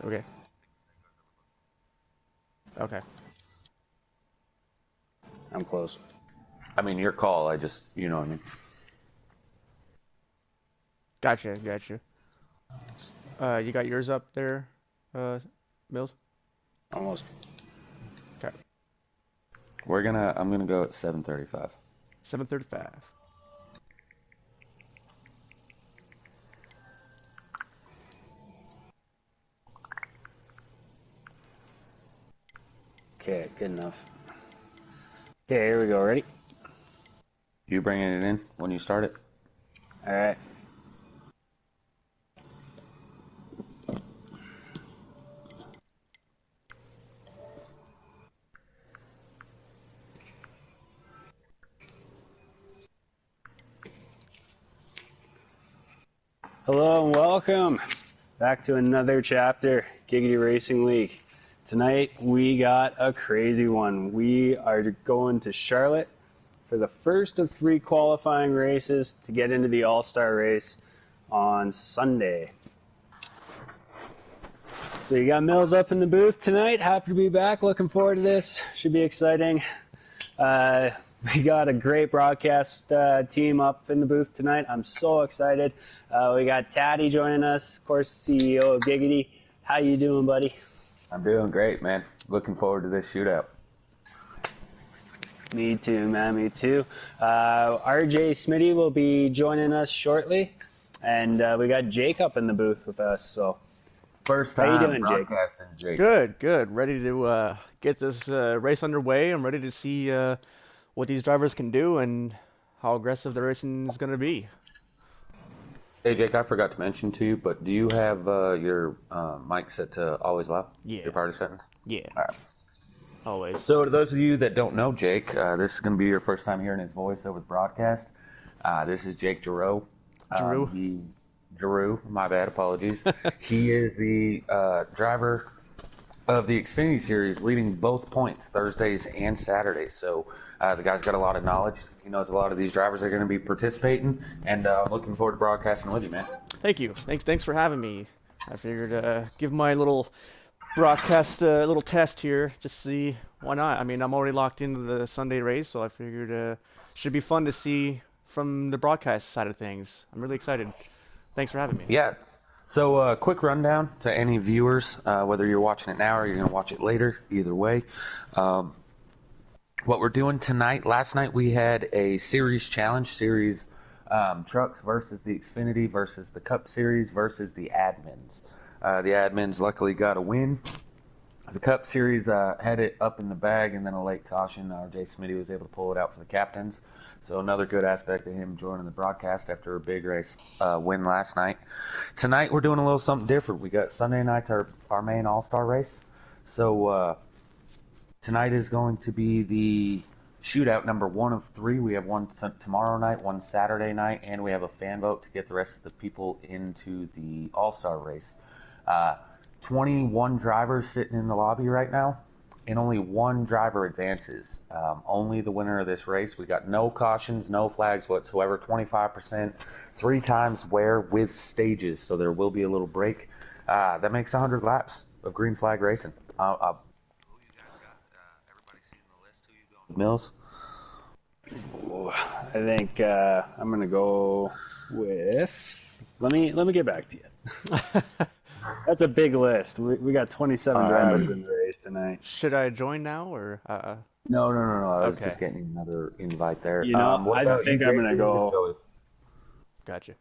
Okay. Okay. I'm close. I mean, your call. I just, you know what I mean. Gotcha. Gotcha. You got yours up there, uh, Mills? Almost. Okay. I'm gonna go at 7:35. 7:35. Okay, good enough. Okay, here we go. Ready? You bringing it in when you start it? All right. Hello and welcome back to another chapter, Giggity Racing League. Tonight we got a crazy one. We are going to Charlotte for the first of 3 qualifying races to get into the All-Star race on Sunday. So you got Mills up in the booth tonight. Happy to be back. Looking forward to this. Should be exciting. We got a great broadcast team up in the booth tonight. I'm so excited. We got Taddy joining us, of course, CEO of Giggity. How you doing, buddy? I'm doing great, man. Looking forward to this shootout. Me too, man. Me too. RJ Smitty will be joining us shortly, and we got Jake up in the booth with us. So, First how you time doing, Jake? broadcasting, Jake. Good. Good. Ready to get this race underway. I'm ready to see what these drivers can do and how aggressive the racing is going to be. Hey, Jake, I forgot to mention to you, but do you have your mic set to always loud? Yeah. Your party settings? Yeah. All right. Always. So, to those of you that don't know Jake, this is going to be your first time hearing his voice over the broadcast. This is Jake Giroux. Drew. Giroux, my bad, apologies. He is the driver of the Xfinity Series, leading both points Thursdays and Saturdays. So the guy's got a lot of knowledge. He knows a lot of these drivers are going to be participating, and I'm looking forward to broadcasting with you, man. Thank you. Thanks for having me. I figured give my little broadcast little test here, just see why not. I mean, I'm already locked into the Sunday race, so I figured should be fun to see from the broadcast side of things. I'm really excited. Thanks for having me. Yeah. So, quick rundown to any viewers, whether you're watching it now or you're going to watch it later, either way. What we're doing tonight, last night we had a series challenge, series trucks versus the Xfinity versus the Cup Series versus the admins. The admins luckily got a win. The Cup Series had it up in the bag, and then a late caution. RJ Smitty was able to pull it out for the captains. So another good aspect of him joining the broadcast after a big race win last night. Tonight we're doing a little something different. We got Sunday night's our main All-Star race. So tonight is going to be the shootout number 1 of 3. We have one tomorrow night, one Saturday night, and we have a fan vote to get the rest of the people into the All-Star race. 21 drivers sitting in the lobby right now, and only one driver advances. Only the winner of this race. We got no cautions, no flags whatsoever. 25%, 3 times wear with stages, so there will be a little break. That makes 100 laps of green flag racing. Mills? I think I'm gonna go with. Let me get back to you. That's a big list. We got 27 drivers in the race tonight. Should I join now or? No. I was Okay. just getting another invite there. You know, What I about think you, I'm Jake? gonna go. Gotcha.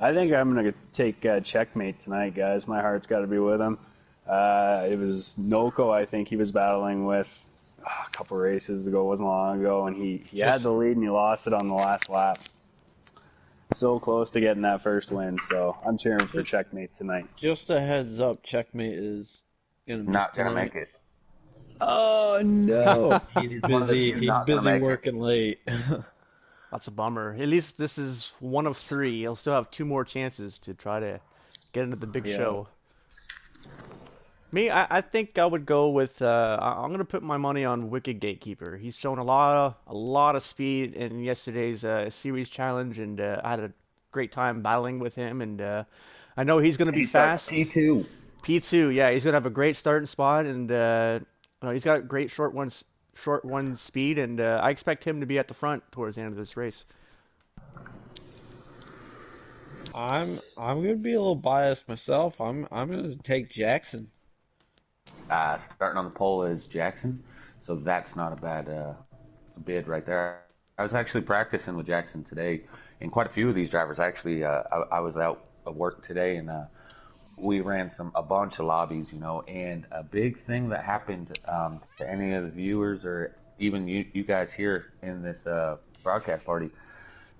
I think I'm gonna take checkmate tonight, guys. My heart's got to be with him. It was Noko, I think he was battling with a couple races ago, wasn't long ago, and he had the lead and he lost it on the last lap. So close to getting that first win, so I'm cheering for checkmate tonight. Just a heads up, checkmate is gonna miss Not gonna tonight. make it. Oh no! He's one of the busy. few He's not gonna busy make it. working late. That's a bummer. At least this is 1 of 3. He'll still have 2 more chances to try to get into the big show. Me, I think I would go with. I'm gonna put my money on Wicked Gatekeeper. He's shown a lot of speed in yesterday's series challenge, and I had a great time battling with him, and I know he's going to be He starts fast. P2. P2, yeah, he's going to have a great starting spot, and he's got great short one speed, and I expect him to be at the front towards the end of this race. I'm gonna be a little biased myself. I'm gonna take Jackson. Starting on the pole is Jackson, so that's not a bad bid right there. I was actually practicing with Jackson today, and quite a few of these drivers actually. I was out of work today, and we ran a bunch of lobbies, and a big thing that happened to any of the viewers or even you guys here in this broadcast party,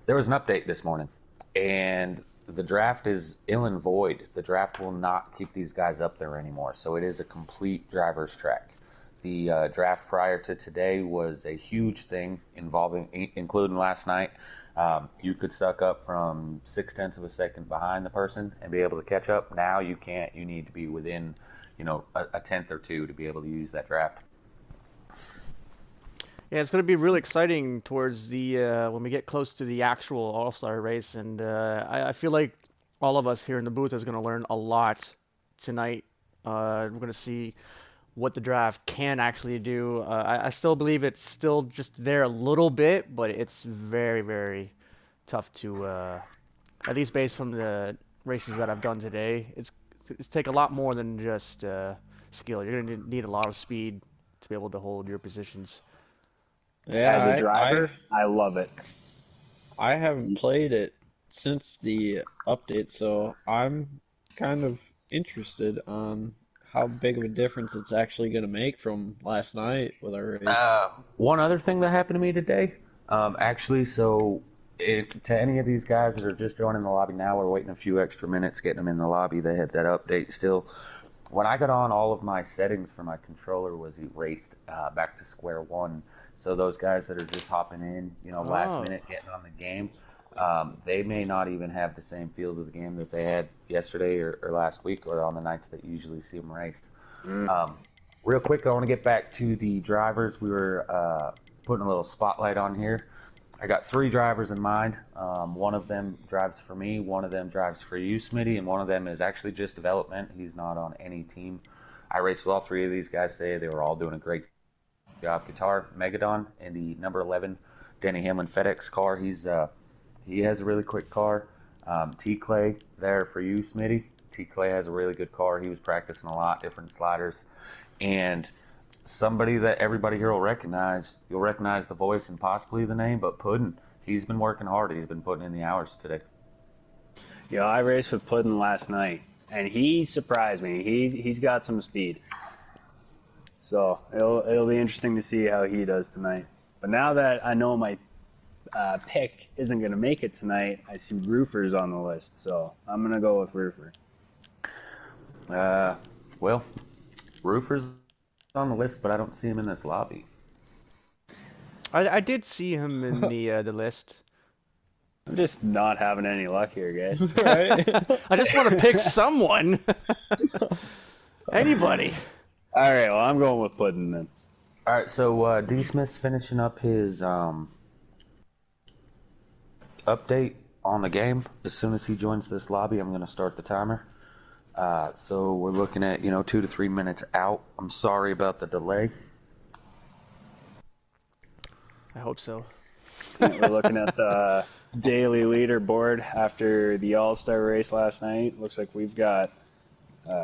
there was an update this morning, and the draft is ill and void. The draft will not keep these guys up there anymore, so it is a complete driver's track. The draft prior to today was a huge thing including last night. You could suck up from 0.6 of a second behind the person and be able to catch up. Now you can't. You need to be within, a tenth or two to be able to use that draft. Yeah, it's going to be really exciting towards the when we get close to the actual All-Star race, and I feel like all of us here in the booth is going to learn a lot tonight. We're going to see what the draft can actually do. I still believe it's still just there a little bit, but it's very, very tough to, at least based from the races that I've done today, it's take a lot more than just skill. You're going to need a lot of speed to be able to hold your positions. Yeah, As a driver, I love it. I haven't played it since the update, so I'm kind of interested on how big of a difference it's actually going to make from last night with our race. One other thing that happened to me today, actually, so to any of these guys that are just joining the lobby now, we're waiting a few extra minutes, getting them in the lobby. They had that update still. When I got on, all of my settings for my controller was erased back to square one. So those guys that are just hopping in, last minute getting on the game, they may not even have the same feel to the game that they had yesterday or last week or on the nights that you usually see them race. Real quick, I want to get back to the drivers. We were putting a little spotlight on here. I got 3 drivers in mind. One of them drives for me, one of them drives for you, Smitty, and one of them is actually just development. He's not on any team. I raced with all 3 of these guys today. They were all doing a great job. Guitar Megadon in the number 11 Denny Hamlin FedEx car. He has a really quick car. T Clay there for you, Smitty. T Clay has a really good car. He was practicing a lot, different sliders, and somebody that everybody here will recognize. You'll recognize the voice and possibly the name, but Puddin', he's been working hard. He's been putting in the hours today. Yeah, I raced with Puddin' last night, and he surprised me. He's got some speed. So it'll be interesting to see how he does tonight. But now that I know my pick isn't going to make it tonight, I see Roofer's on the list. So I'm going to go with Roofer. Well, Roofer's on the list, but I don't see him in this lobby. I did see him in the list. I'm just not having any luck here, guys. Right? I just want to pick someone. Anybody. All right, well, I'm going with Puddin' then. All right, so D. Smith's finishing up his update on the game. As soon as he joins this lobby, I'm going to start the timer. So we're looking at, 2 to 3 minutes out. I'm sorry about the delay. I hope so. We're looking at the daily leaderboard after the All-Star race last night. Looks like we've got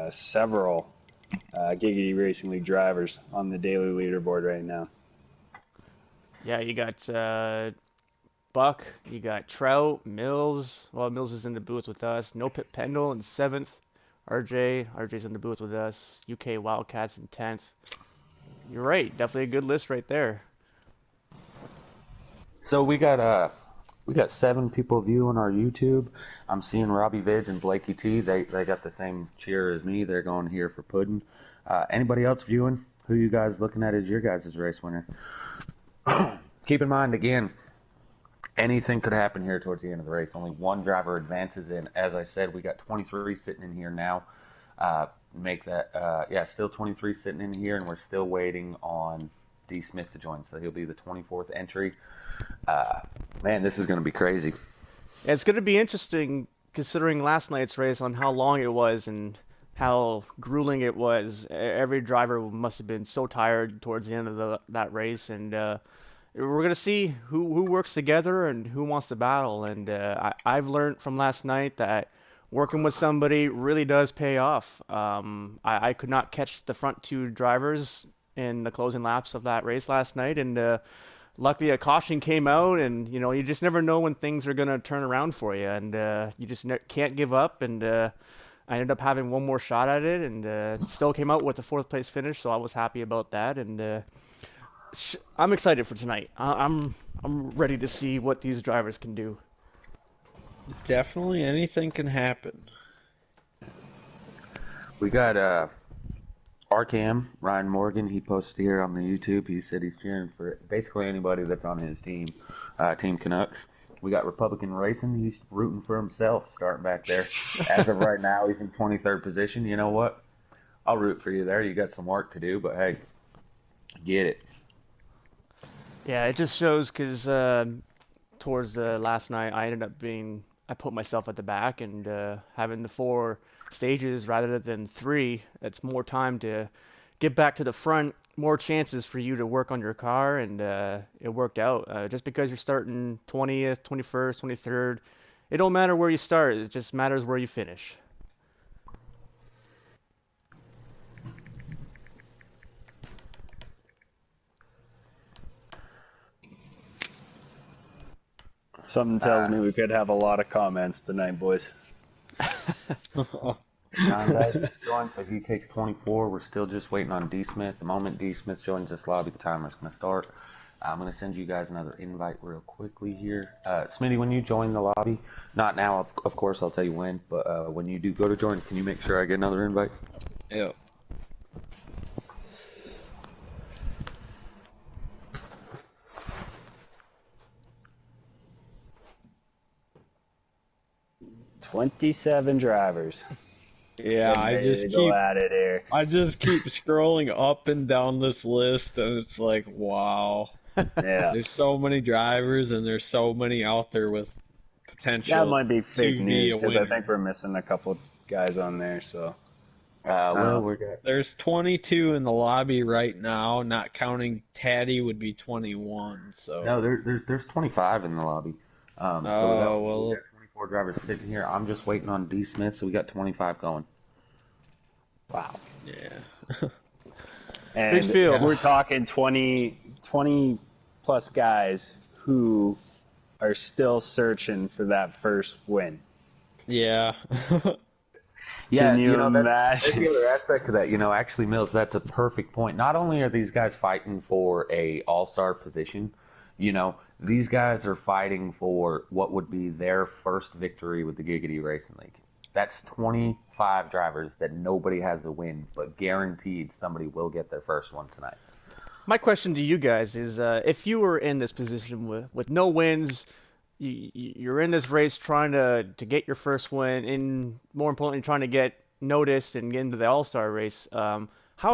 several Giggity Racing League drivers on the daily leaderboard right now. Yeah, you got Buck, you got Trout, Mills. Well, Mills is in the booth with us. No Pit Pendle in 7th. RJ's in the booth with us. UK Wildcats in 10th. You're right, definitely a good list right there. So we got 7 people viewing our YouTube. I'm seeing Robbie Vidge and Blakey T. They got the same cheer as me. They're going here for Puddin'. Anybody else viewing? Who you guys looking at as your guys' race winner? Keep in mind, again, anything could happen here towards the end of the race. Only one driver advances in. As I said, we got 23 sitting in here now. Still 23 sitting in here, and we're still waiting on D. Smith to join. So he'll be the 24th entry. Man, this is going to be crazy. It's going to be interesting considering last night's race on how long it was and how grueling it was. Every driver must have been so tired towards the end of that race, and we're gonna see who works together and who wants to battle. And I've learned from last night that working with somebody really does pay off. I could not catch the front two drivers in the closing laps of that race last night, and luckily a caution came out, and you just never know when things are gonna turn around for you, and you just can't give up. And I ended up having one more shot at it, and still came out with a fourth place finish, so I was happy about that. And I'm excited for tonight. I'm ready to see what these drivers can do. Definitely anything can happen. We got RKM, Ryan Morgan. He posted here on the YouTube. He said he's cheering for basically anybody that's on his team, Team Canucks. We got Republican Racing. He's rooting for himself, starting back there. As of right now, he's in 23rd position. You know what? I'll root for you there. You got some work to do, but hey, get it. Yeah, it just shows because towards last night I put myself at the back, and having the four stages rather than three, it's more time to get back to the front, more chances for you to work on your car, and it worked out. Just because you're starting 20th, 21st, 23rd, it don't matter where you start, it just matters where you finish. Something tells me we could have a lot of comments tonight, boys. John Dyke joined, but he takes 24. We're still just waiting on D. Smith. The moment D. Smith joins this lobby, the timer's going to start. I'm going to send you guys another invite real quickly here. Smitty, when you join the lobby, not now, of course, I'll tell you when, but when you do go to join, can you make sure I get another invite? Yeah. "27 drivers." Yeah, Go at it here. I just keep scrolling up and down this list, and it's like, wow. Yeah. There's so many drivers, and there's so many out there with potential That might be fake to news be a because I winner. think we're missing a couple guys on there. So Well, we got There's 22 in the lobby right now, not counting Taddy would be 21. So no, there's 25 in the lobby. So we got 24 drivers sitting here. I'm just waiting on D. Smith, so we got 25 going. wow. yeah. And Big field. we're talking 20 plus guys who are still searching for that first win. Yeah. Yeah, Can you that's imagine? the other aspect of that. Actually, Mills, that's a perfect point. Not only are these guys fighting for a all-star position, these guys are fighting for what would be their first victory with the Giggity Racing League. That's 25 drivers that nobody has to win, but guaranteed somebody will get their first one tonight. My question to you guys is, if you were in this position with no wins, you're in this race trying to get your first win, and more importantly, trying to get noticed and get into the All-Star race. How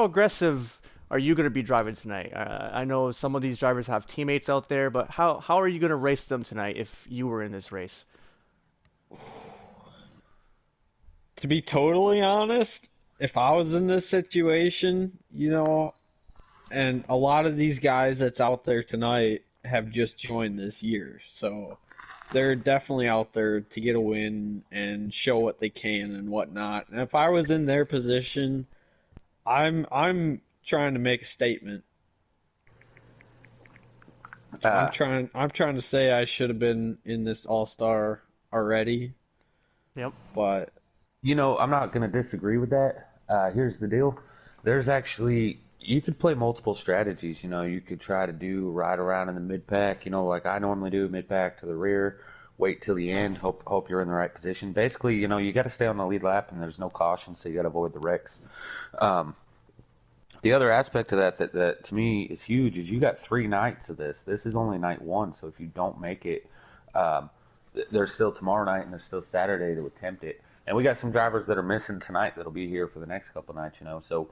aggressive are you going to be driving tonight? I know some of these drivers have teammates out there, but how are you going to race them tonight if you were in this race? To be totally honest, if I was in this situation, and a lot of these guys that's out there tonight have just joined this year, so they're definitely out there to get a win and show what they can and whatnot. And if I was in their position, I'm trying to make a statement. I'm trying to say I should have been in this All-Star already, Yep. but I'm not going to disagree with that. Here's the deal. There's actually, you could play multiple strategies. You could try to do ride around in the mid-pack, like I normally do, mid-pack to the rear, wait till the end, hope you're in the right position. Basically, you got to stay on the lead lap, and there's no caution, so you got to avoid the wrecks. The other aspect of that to me is huge is you got 3 nights of this. This is only night 1, so if you don't make it, there's still tomorrow night and there's still Saturday to attempt it. And we got some drivers that are missing tonight that'll be here for the next couple nights, So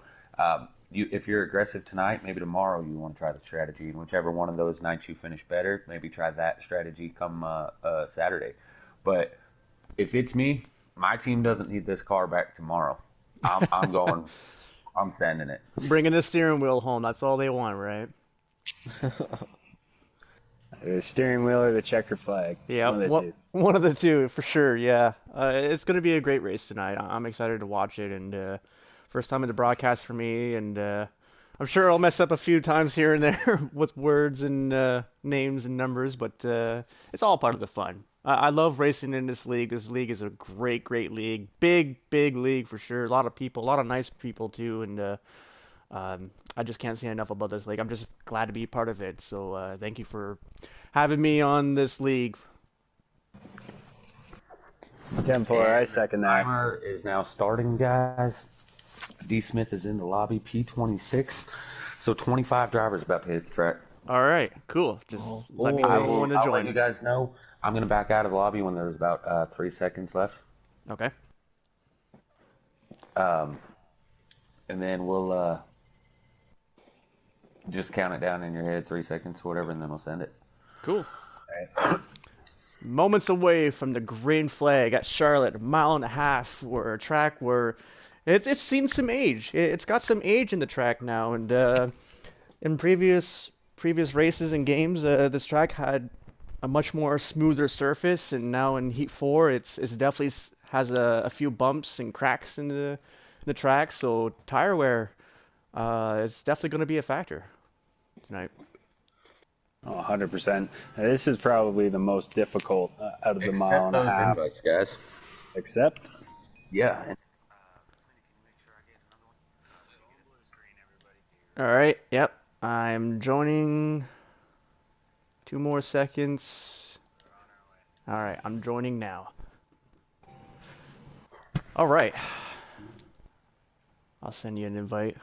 if you're aggressive tonight, maybe tomorrow you want to try the strategy. And whichever one of those nights you finish better, maybe try that strategy come Saturday. But if it's me, my team doesn't need this car back tomorrow. I'm going. I'm sending it. Bringing the steering wheel home. That's all they want, right? The steering wheel or the checkered flag. Yeah, One of the two. one of the two for sure. Yeah, it's gonna be a great race tonight. I'm excited to watch it, and first time in the broadcast for me, and I'm sure I'll mess up a few times here and there with words and names and numbers, but it's all part of the fun. I love racing in this league. This league is a great, great league. Big, big league for sure. A lot of people, a lot of nice people too, and I just can't say enough about this league. I'm just glad to be part of it. So thank you for having me on this league. 10-4, I second that. Timer is now starting, guys. D. Smith is in the lobby, P26. So 25 drivers about to hit the track. All right, cool. Just let me know when to I'll join. let you guys know. I'm going to back out of the lobby when there's about 3 seconds left. Okay. And then we'll just count it down in your head, 3 seconds or whatever, and then we'll send it. Cool. Moments away from the green flag at Charlotte, a mile and a half, or a track where it's seen some age. It's got some age in the track now, and in previous races and games, this track had a much more smoother surface, and now in Heat 4, it's definitely has a few bumps and cracks in the track. So tire wear is definitely going to be a factor tonight. Oh, 100%. This is probably the most difficult out of the mile and a half. Invites, guys. Except? Yeah. All right. Yep. I'm joining. 2 more seconds. All right. I'm joining now. All right. I'll send you an invite.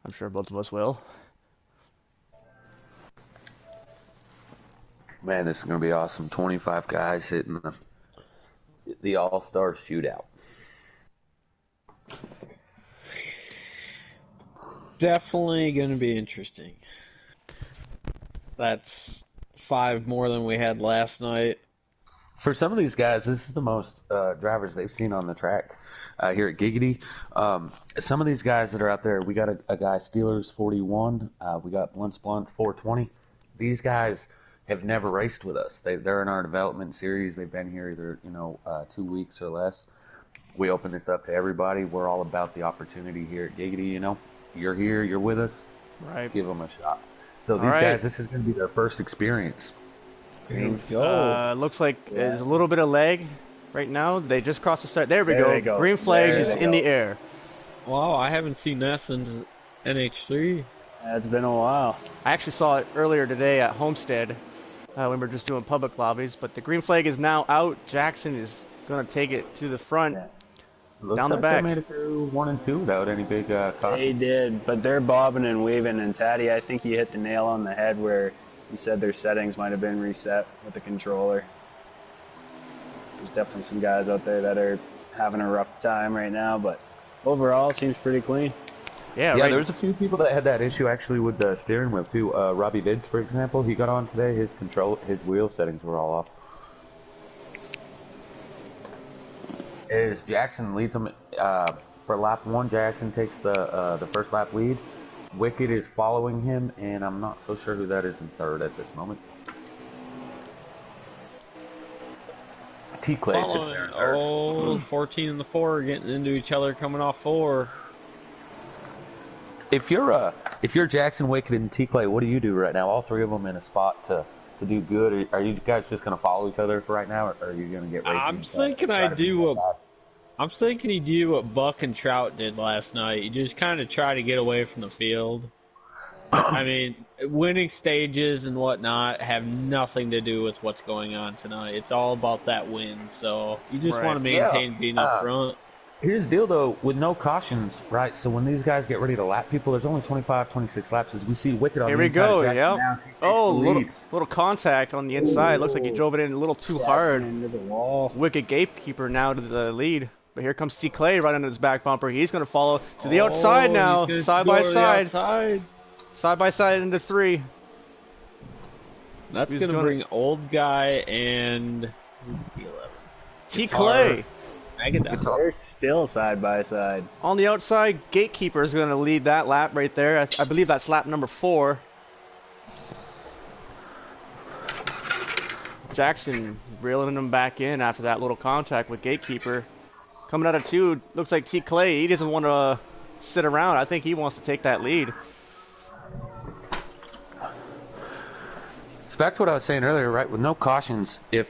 I'm sure both of us will. Man, this is going to be awesome. 25 guys hitting the All-Star Shootout. Definitely going to be interesting. That's 5 more than we had last night. For some of these guys, this is the most drivers they've seen on the track here at Giggity. Some of these guys that are out there, we got a guy, Steelers 41. We got Blunt 420. These guys have never raced with us. They're in our development series. They've been here either 2 weeks or less. We open this up to everybody. We're all about the opportunity here at Giggity. You're here, you're with us. Right. Give them a shot. So these guys, this is going to be their first experience. Here we go. Looks like there's a little bit of lag right now. They just crossed the start. There we go. Green flag is in the air. Wow, I haven't seen that since NH3. It's been a while. I actually saw it earlier today at Homestead when we were just doing public lobbies. But the green flag is now out. Jackson is going to take it to the front. Looks down the like back. They made it through 1 and 2 without any big caution. They did, but they're bobbing and weaving. And Taddy, I think he hit the nail on the head where he said their settings might have been reset with the controller. There's definitely some guys out there that are having a rough time right now, but overall, seems pretty clean. Yeah, Yeah, right. there's a few people that had that issue actually with the steering wheel too. Robbie Vids, for example, he got on today. His wheel settings were all off. As Jackson leads them for lap 1, Jackson takes the first lap lead. Wicked is following him, and I'm not so sure who that is in third at this moment. T-Clay sits there in third. Oh, 14 and the 4 getting into each other, coming off 4. If you're Jackson, Wicked, and T-Clay, what do you do right now? All three of them in a spot to do good. Are you guys just going to follow each other for right now, or are you going to get racing? I'm thinking he'd do what Buck and Trout did last night. You just kind of try to get away from the field. I mean, winning stages and whatnot have nothing to do with what's going on tonight. It's all about that win. So you just want to maintain being up front. Here's the deal, though, with no cautions, right? So when these guys get ready to lap people, there's only 25, 26 laps. As we see Wicked on Here the we inside go, of Jackson yep. now, she takes Oh, the lead. little contact on the inside. Looks like he drove it in a little too hard. Into the wall. Wicked gatekeeper now to the lead. But here comes T. Clay right under his back bumper. He's going to follow to the outside now, side by side. Side by side into 3. That's going to bring Old Guy and who's the 11? T. Guitar. Clay. Guitar. They're still side by side. On the outside, Gatekeeper is going to lead that lap right there. I believe that's lap number 4. Jackson reeling him back in after that little contact with Gatekeeper. Coming out of 2, looks like T. Clay, he doesn't want to sit around. I think he wants to take that lead. It's back to what I was saying earlier, right? With no cautions, if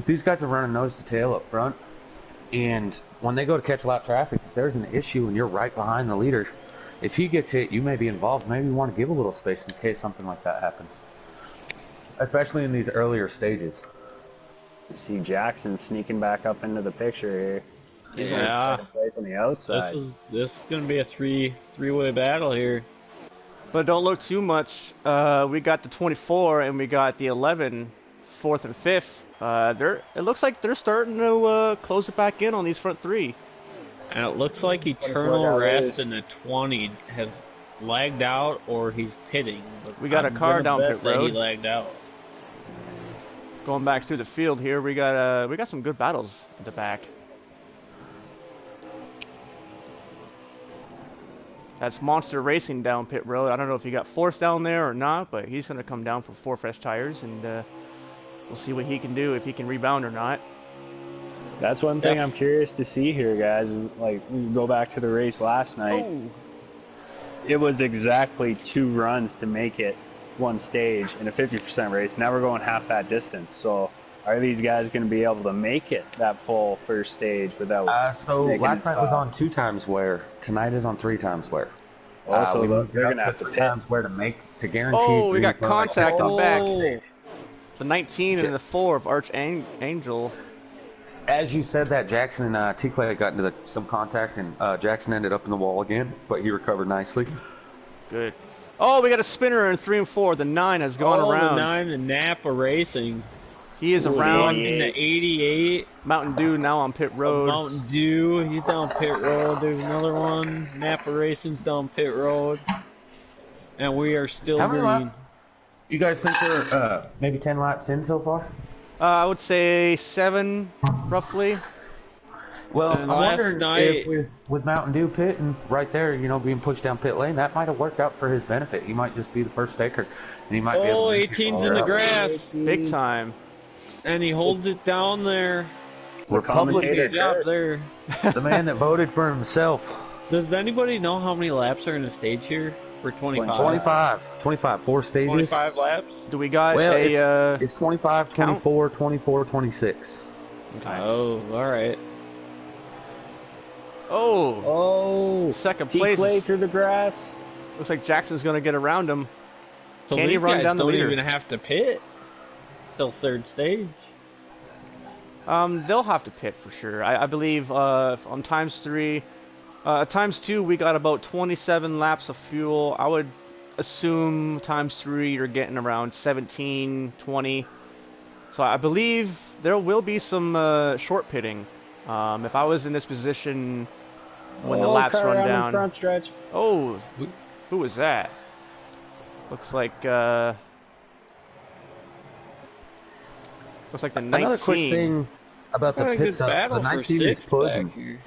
these guys are running nose to tail up front, and when they go to catch lap traffic, if there's an issue and you're right behind the leader, if he gets hit, you may be involved. Maybe you want to give a little space in case something like that happens, especially in these earlier stages. You see Jackson sneaking back up into the picture here. He's Yeah. in place on the outside. This is going to be a three-way battle here. But don't look too much. We got the 24 and we got the 11, 4th and 5th. It looks like they're starting to close it back in on these front 3. And it looks like Eternal 24 Rest in the 20 has lagged out or he's pitting. But We got a I'm car gonna down bet pit that road. He lagged out. Going back through the field here, we got some good battles at the back. That's Monster Racing down pit road. I don't know if he got forced down there or not, but he's going to come down for 4 fresh tires, and we'll see what he can do, if he can rebound or not. That's one thing I'm curious to see here, guys. Like, we go back to the race last night. Oh, It was exactly 2 runs to make it one stage in a 50% race. Now we're going half that distance. So are these guys going to be able to make it that full first stage without So making last it night was stop? on 2 times wear. Tonight is on 3 times wear. Also, We moved they're it going to up have to 3 pit. times wear to guarantee. Oh, we got green flag. contact on back. Oh, the 19 and the 4 of Archangel. As you said that, Jackson and T. Clay got into some contact, and Jackson ended up in the wall again, but he recovered nicely. Good. Oh, we got a spinner in 3 and 4. The 9 has gone around. The 9 and Napa Racing. He is Ooh, around. In the 88. Mountain Dew now on pit road. Mountain Dew, he's down pit road. There's another one. Napa Racing's down pit road. And we are still How many green. laps? You guys think they're maybe 10 laps in so far? I would say 7, roughly. Well, And I'm last wondering night- if with Mountain Dew pitting right there, being pushed down pit lane, that might have worked out for his benefit. He might just be the first taker, and he might be able Oh, to 18's in the grass. Big time. And he holds it down there. Republican, commentator. Good job there. the man that voted for himself. Does anybody know how many laps are in the stage here for 25? 25, 4 stages. 25 laps? Do we got Well, a... it's 25, count? 24, 24, 26. Oh, alright. Oh, Oh, second T. place. Clay through the grass. Looks like Jackson's going to get around him. So Can he these run guys down the don't leader? even have to pit till third stage. They'll have to pit for sure. I believe on times 3, times 2 we got about 27 laps of fuel. I would assume times 3 you're getting around 17, 20. So I believe there will be some short pitting. If I was in this position when the laps car run around the down. front stretch. Oh, who was that? Looks like the Another 19. quick thing about the Got a pit good stop. battle The for 19 is sixth pudding. back here.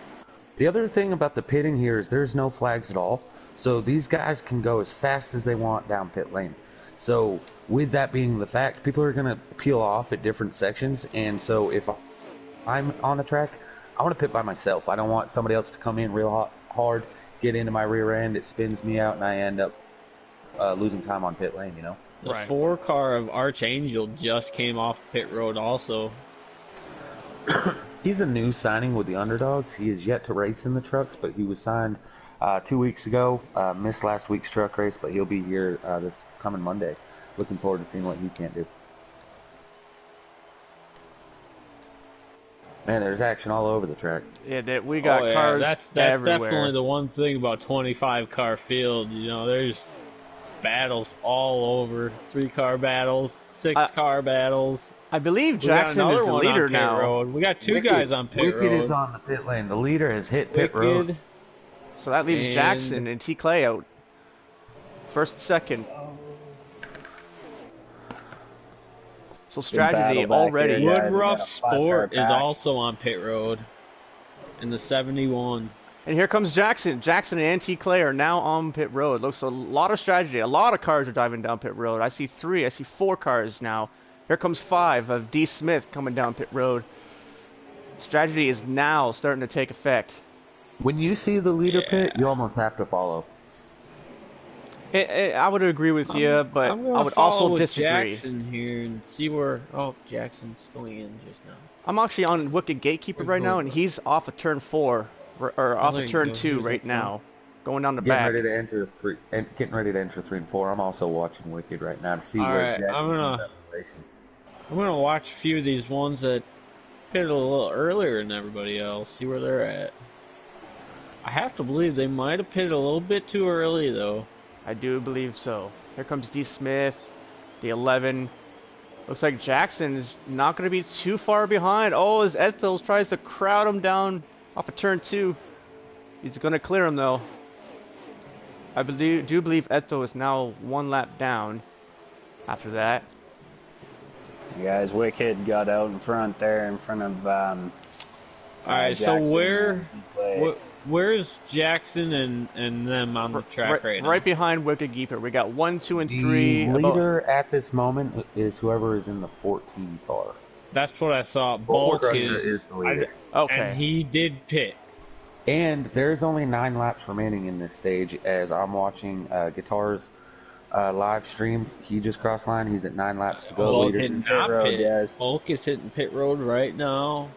The other thing about the pitting here is there's no flags at all. So these guys can go as fast as they want down pit lane. So with that being the fact, people are going to peel off at different sections. And so if I'm on the track, I want to pit by myself. I don't want somebody else to come in real hard, get into my rear end. It spins me out and I end up losing time on pit lane, The Right. 4 car of Archangel just came off pit road also. He's a new signing with the Underdogs. He is yet to race in the trucks, but he was signed 2 weeks ago. Missed last week's truck race, but he'll be here this coming Monday. Looking forward to seeing what he can do. Man, there's action all over the track. Yeah, we got yeah, cars that's everywhere. definitely the one thing about 25 car field. There's battles all over. 3 car battles, 6 car battles. I believe We got Jackson another is the one on leader pit now. road. We got 2 guys on pit Wicked road. is on the pit lane. The leader has hit pit road. Wicked. So that leaves And- Jackson and T. Clay out. First and second. So Good battle strategy back here, already. guys. I got Woodruff a flat tire Sport is pack. also on pit road in the 71. And here comes Jackson. Jackson and Antique Clay are now on pit road. Looks a lot of strategy. A lot of cars are driving down pit road. I see 3. I see 4 cars now. Here comes 5 of D. Smith coming down pit road. Strategy is now starting to take effect. When you see the leader Yeah. pit, you almost have to follow. I would agree with you, but I'm gonna I would follow also with disagree. Jackson here and see where. Oh, Jackson's going in just now. I'm actually on Wicked Gatekeeper right now, and he's off of turn 4, or off there of you turn go. 2 Here's right that now, going down the Getting back. ready to enter 3 and getting ready to enter 3 and 4. I'm also watching Wicked right now to see All where right, Jackson I'm gonna- comes out in relation. I'm gonna watch a few of these ones that pitted a little earlier than everybody else. See where they're at. I have to believe they might have pitted a little bit too early though. I do believe so. Here comes D. Smith, the 11. Looks like Jackson is not going to be too far behind. Oh, as Ethels tries to crowd him down off of turn 2. He's going to clear him, though. I do believe Ethel is now 1 lap down after that. Guys, Wicked got out in front there, in front of All right, so Jackson where, and Clay. where's Jackson and them on the track right now? Right behind Wicked Gatekeeper. We got 1, 2, and The 3. leader at this moment is whoever is in the 14 car. That's what I saw. Bulk Bulk Crusher is the leader. Okay. and he did pit. And there's only 9 laps remaining in this stage as I'm watching Guitar's live stream. He just crossed line. He's at 9 laps to go. Bulk Leader's hitting in pit not road, pit. guys. Bulk is hitting pit road right now.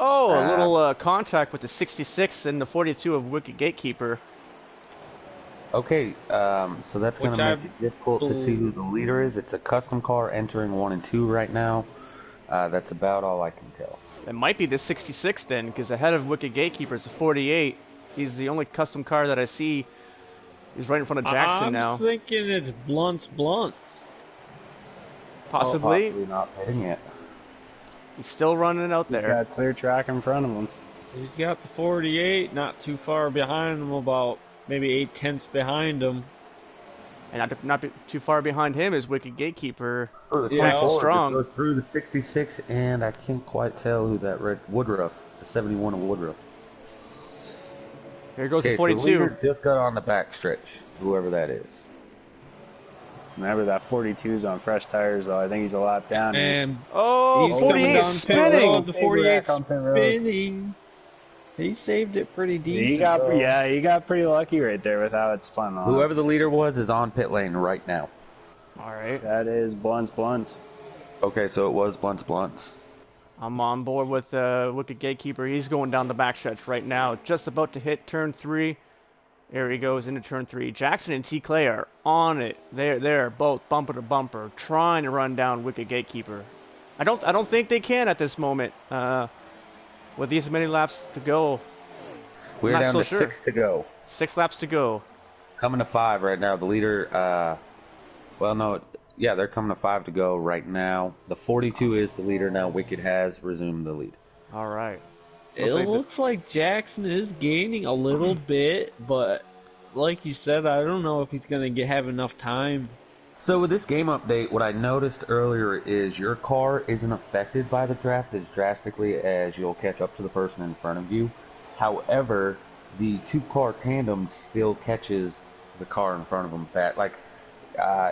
Oh, a little contact with the 66 and the 42 of Wicked Gatekeeper. Okay, so that's going Which to I make it difficult to see who the leader is. It's a custom car entering 1 and 2 right now. That's about all I can tell. It might be the 66 then, because ahead of Wicked Gatekeeper is the 48. He's the only custom car that I see. He's right in front of Jackson I'm now. thinking it's Blunts. Possibly. Possibly not pitting yet. He's still running out He's there. got clear track in front of him. He's got the 48, not too far behind him, about maybe 8/10 behind him. And not too far behind him is Wicked Gatekeeper. Oh, the Yeah, 24 strong. just goes through the 66, and I can't quite tell who that red Woodruff, the 71 of Woodruff. Here goes the Okay, so 42. leader just got on the back stretch, whoever that is. Remember that 42's on fresh tires, though. I think he's a lap down. And Oh, he's 48 coming down pit spinning. road, the 48 Back on pit road. spinning. He saved it pretty decent. He got, though. yeah, he got pretty lucky right there with how it spun on. Whoever the leader was is on pit lane right now. All right. That is Blunt's. Okay, so it was Blunts. I'm on board with Wicked Gatekeeper. He's going down the backstretch right now. Just about to hit turn 3. There he goes into turn 3. Jackson and T. Clay are on it. They're both bumper to bumper, trying to run down Wicked Gatekeeper. I don't think they can at this moment. With these many laps to go. We're Not down so to sure. 6 to go. 6 laps to go. Coming to 5 right now. The leader, well, no, yeah, they're coming to 5 to go right now. The 42 is the leader now. Wicked has resumed the lead. All right. It Looks like looks like Jackson is gaining a little bit, but like you said, I don't know if he's going to have enough time. So with this game update, what I noticed earlier is your car isn't affected by the draft as drastically as you'll catch up to the person in front of you. However, the 2-car tandem still catches the car in front of them.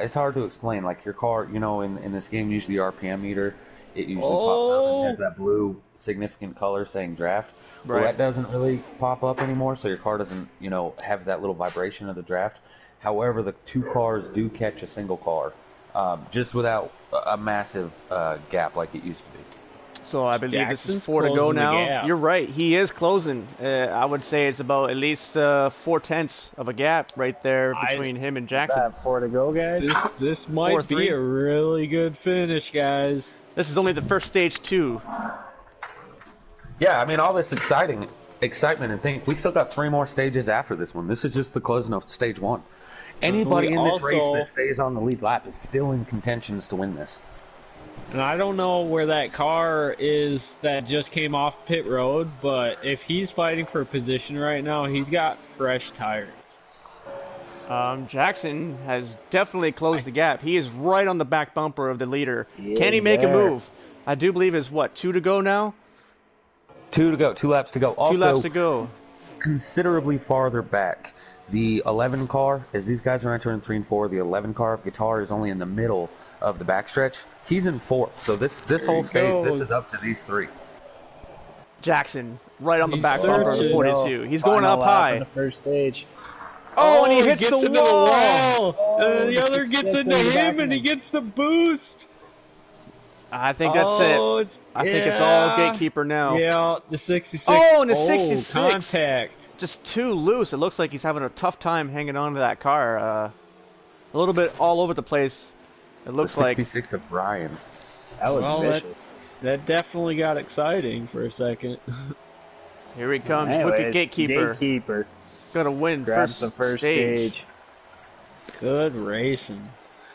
It's hard to explain. Like your car, in this game, usually the RPM meter, it usually pops up and has that blue significant color saying draft. Well, Right. that doesn't really pop up anymore, so your car doesn't, have that little vibration of the draft. However, the 2 cars do catch a single car, just without a massive gap like it used to be. So I believe this is Jackson's 4 to go closing the now. gap. You're right. He is closing. I would say it's about at least 4/10 of a gap right there between him and Jackson. That 4 to go, guys. This might 4-3. be a really good finish, guys. This is only the first stage 2. Yeah, I mean, all this excitement and think we still got 3 more stages after this one. This is just the closing of stage 1. Anybody We in this race also- that stays on the lead lap is still in contentions to win this. And I don't know where that car is that just came off pit road, but if he's fighting for position right now, he's got fresh tires. Jackson has definitely closed the gap. He is right on the back bumper of the leader. He Can he is make a there. move? I do believe it's what, 2 to go now? 2 to go. 2 laps to go. 2 laps Also, to go. considerably farther back. The 11 car, as these guys are entering 3 and 4, the 11 car Guitar is only in the middle of the backstretch. He's in 4th, so this whole stage, this is up to these 3. Jackson, right on the He's back bumper of the searching. 42. He's going Final up lap high. in the first stage. Oh, and he hits gets the into wall. And the other gets Gets into in the back him, and he end. gets the boost. I think that's it. I think it's all Gatekeeper now. Yeah, the 66. Oh, and the 66. Contact. Just too loose. It looks like he's having a tough time hanging on to that car. A little bit all over the place. It looks The like 66 of Brian. That was Well, vicious. That definitely got exciting for a second. here he comes. Anyways, Wicked Gatekeeper. Gatekeeper Gonna win grabs the first stage. Good racing.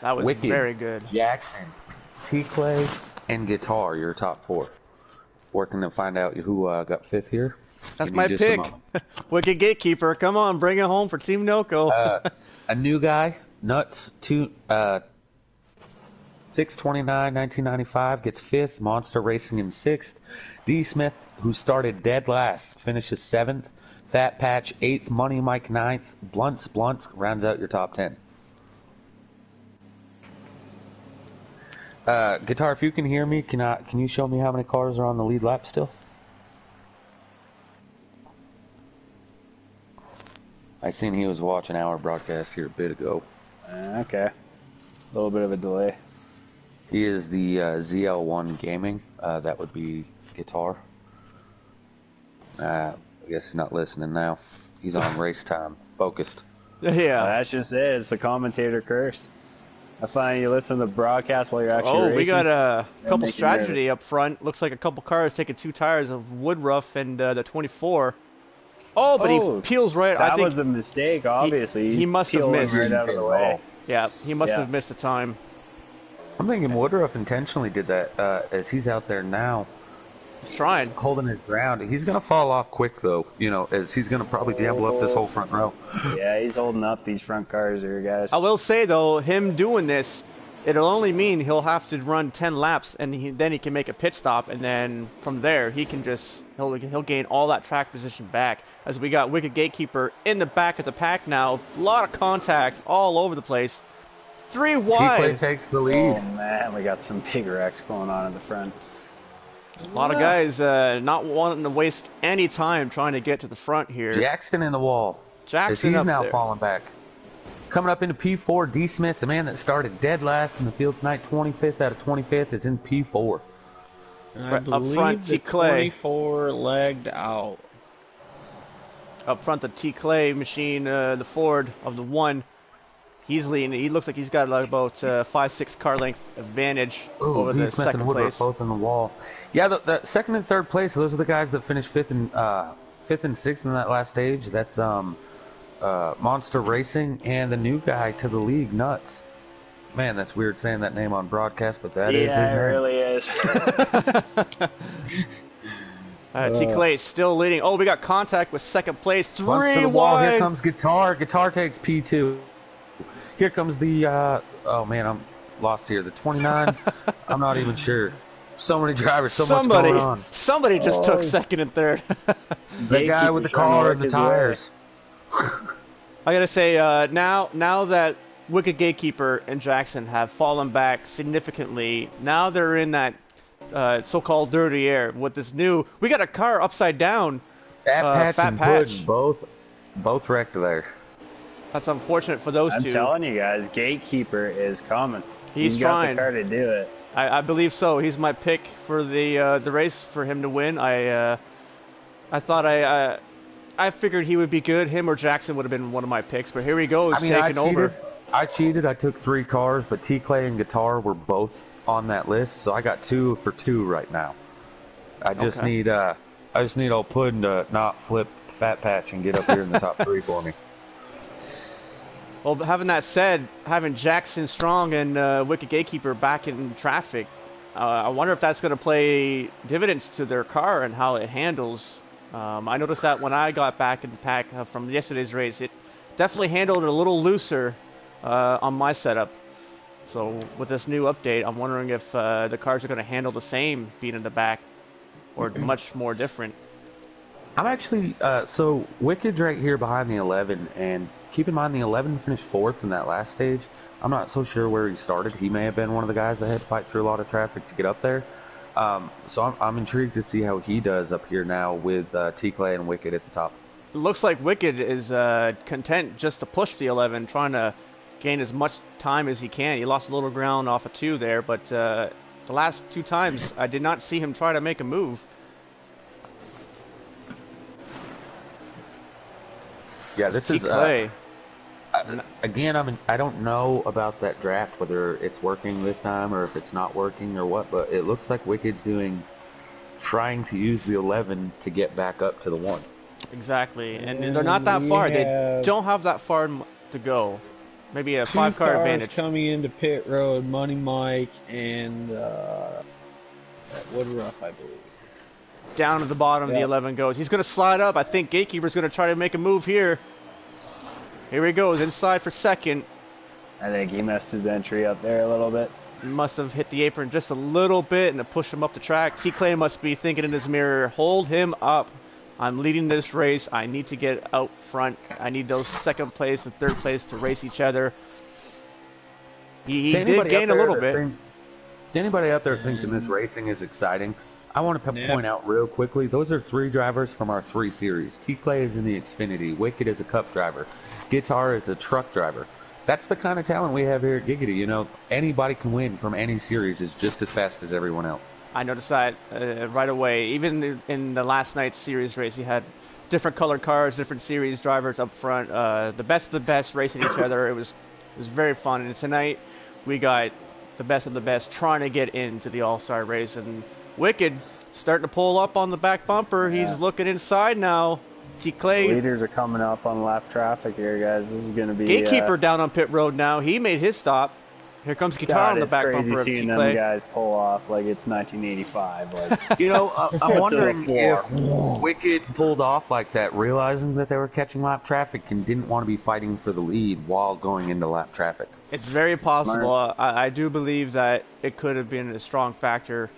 That was Wicked. very good. Jackson, T-Clay, and Guitar, your top 4. Working to find out who got 5th here. That's Give me my just a pick. moment. Wicked Gatekeeper. Come on, bring it home for Team Noco. A new guy, Nuts, 629, 1995, gets 5th. Monster Racing in 6th. D. Smith, who started dead last, finishes 7th. Fat Patch, 8th. Money Mike, 9th. Blunts rounds out your top 10. Guitar, if you can hear me, can you show me how many cars are on the lead lap still? I seen he was watching our broadcast here a bit ago. Okay. A little bit of a delay. He is the ZL1 Gaming. That would be Guitar. I guess he's not listening now. He's on race time. Focused. Yeah. That's just it. It's the commentator curse. I find you listen to the broadcast while you're actually Oh, racing. we got a couple make you strategy nervous. up front. Looks like a couple cars taking 2 tires of Woodruff and the 24. Oh, but Oh, he peels right. That I think was a mistake, obviously. he must have Peeling missed. right out of the way. yeah, he must Yeah. have missed a time. I'm thinking Woodruff intentionally did that as he's out there now He's trying. holding his ground. He's going to fall off quick, though, as he's going to probably jumble up this whole front row. Yeah, he's holding up these front cars here, guys. I will say though, him doing this, it'll only mean he'll have to run 10 laps, and then he can make a pit stop, and then from there he can just he'll gain all that track position back. As we got Wicked Gatekeeper in the back of the pack now, a lot of contact all over the place. 3 T-Clay wide. takes the Oh, lead. man, we got some big wrecks going on in the front. A lot of guys not wanting to waste any time trying to get to the front here. Jackson in the wall. As Jackson he's up now there. falling back. Coming up into P4, D. Smith, the man that started dead last in the field tonight, 25th out of 25th, is in P4. I Right, up believe front, the T-Clay. 24 lagged out. Up front, the T-Clay machine, the Ford of the 1. He's leading. He looks like he's got like about 5-6 car length advantage Ooh, over D. the Smith second and Woodruff place. both in the wall. Yeah, the second and third place, those are the guys that finished fifth and sixth in that last stage. That's Monster Racing and the new guy to the league, Nuts. Man, that's weird saying that name on broadcast, but that is his Yeah, it name. really is. T-Clay still leading. Oh, we got contact with second place. Runs to 3 the wall. Here wide. comes Guitar. Guitar takes P2. Here comes the, oh man, I'm lost here. The 29. I'm not even sure. So many drivers, much going on. Somebody just took second and third. The guy with the car and the tires. I gotta say, now that Wicked Gatekeeper and Jackson have fallen back significantly, now they're in that so-called dirty air with this new. We got a car upside down. Fat Patch Fat and Patch. Hood both wrecked there. That's unfortunate for those I'm two. telling you guys, Gatekeeper is coming. He's got trying. the car to do it. I believe so. He's my pick for the race for him to win. I thought I figured he would be good. Him or Jackson would have been one of my picks, but here he goes taking over. I cheated. I took 3 cars, but T-Clay and Guitar were both on that list, so I got 2 for 2 right now. I just need old Puddin to not flip Fat Patch and get up here in the top 3 for me. Well, having that said, having Jackson Strong and Wicked Gatekeeper back in traffic, I wonder if that's going to play dividends to their car and how it handles. I noticed that when I got back in the pack from yesterday's race, it definitely handled it a little looser on my setup. So with this new update, I'm wondering if the cars are going to handle the same being in the back, or much more different. I'm actually, so Wicked's right here behind the 11, and keep in mind the 11 finished 4th in that last stage. I'm not so sure where he started. He may have been one of the guys that had to fight through a lot of traffic to get up there. So I'm intrigued to see how he does up here now with T-Clay and Wicked at the top. It looks like Wicked is content just to push the 11, trying to gain as much time as he can. He lost a little ground off of 2 there, but the last 2 times I did not see him try to make a move. Yeah, this is T-Clay. Again, I don't know about that draft, whether it's working this time or if it's not working or what, but it looks like Wicked's trying to use the 11 to get back up to the 1. Exactly, and they're not that far. They don't have that far to go. Maybe a 5-car advantage. Coming into pit road, Money Mike and Woodruff, I believe. Down to the bottom, the 11 goes. He's going to slide up. I think Gatekeeper's going to try to make a move here. Here he goes, inside for second. I think he messed his entry up there a little bit. He must have hit the apron just a little bit and to push him up the track. T-Clay must be thinking in his mirror, hold him up. I'm leading this race. I need to get out front. I need those 2nd place and 3rd place to race each other. He did gain a little bit. Is anybody out there thinking this racing is exciting? I want to point out real quickly, those are 3 drivers from our 3 series. T-Clay is in the Xfinity. Wicked is a Cup driver. Guitar is a truck driver. That's the kind of talent we have here at Giggity. You know, anybody can win from any series is just as fast as everyone else. I noticed that right away. Even in the last night's series race, you had different colored cars, different series drivers up front. The best of the best racing each other. It was very fun. And tonight, we got the best of the best trying to get into the All-Star race. And Wicked starting to pull up on the back bumper. Yeah. He's looking inside now. T-Clay. Leaders are coming up on lap traffic here, guys. This is going to be... Gatekeeper down on pit road now. He made his stop. Here comes Guitar on the back bumper of T-Clay. Seeing them guys pull off like it's 1985. Like, you know, I'm wondering if Wicked pulled off like that, realizing that they were catching lap traffic and didn't want to be fighting for the lead while going into lap traffic. It's very possible. I do believe that it could have been a strong factor.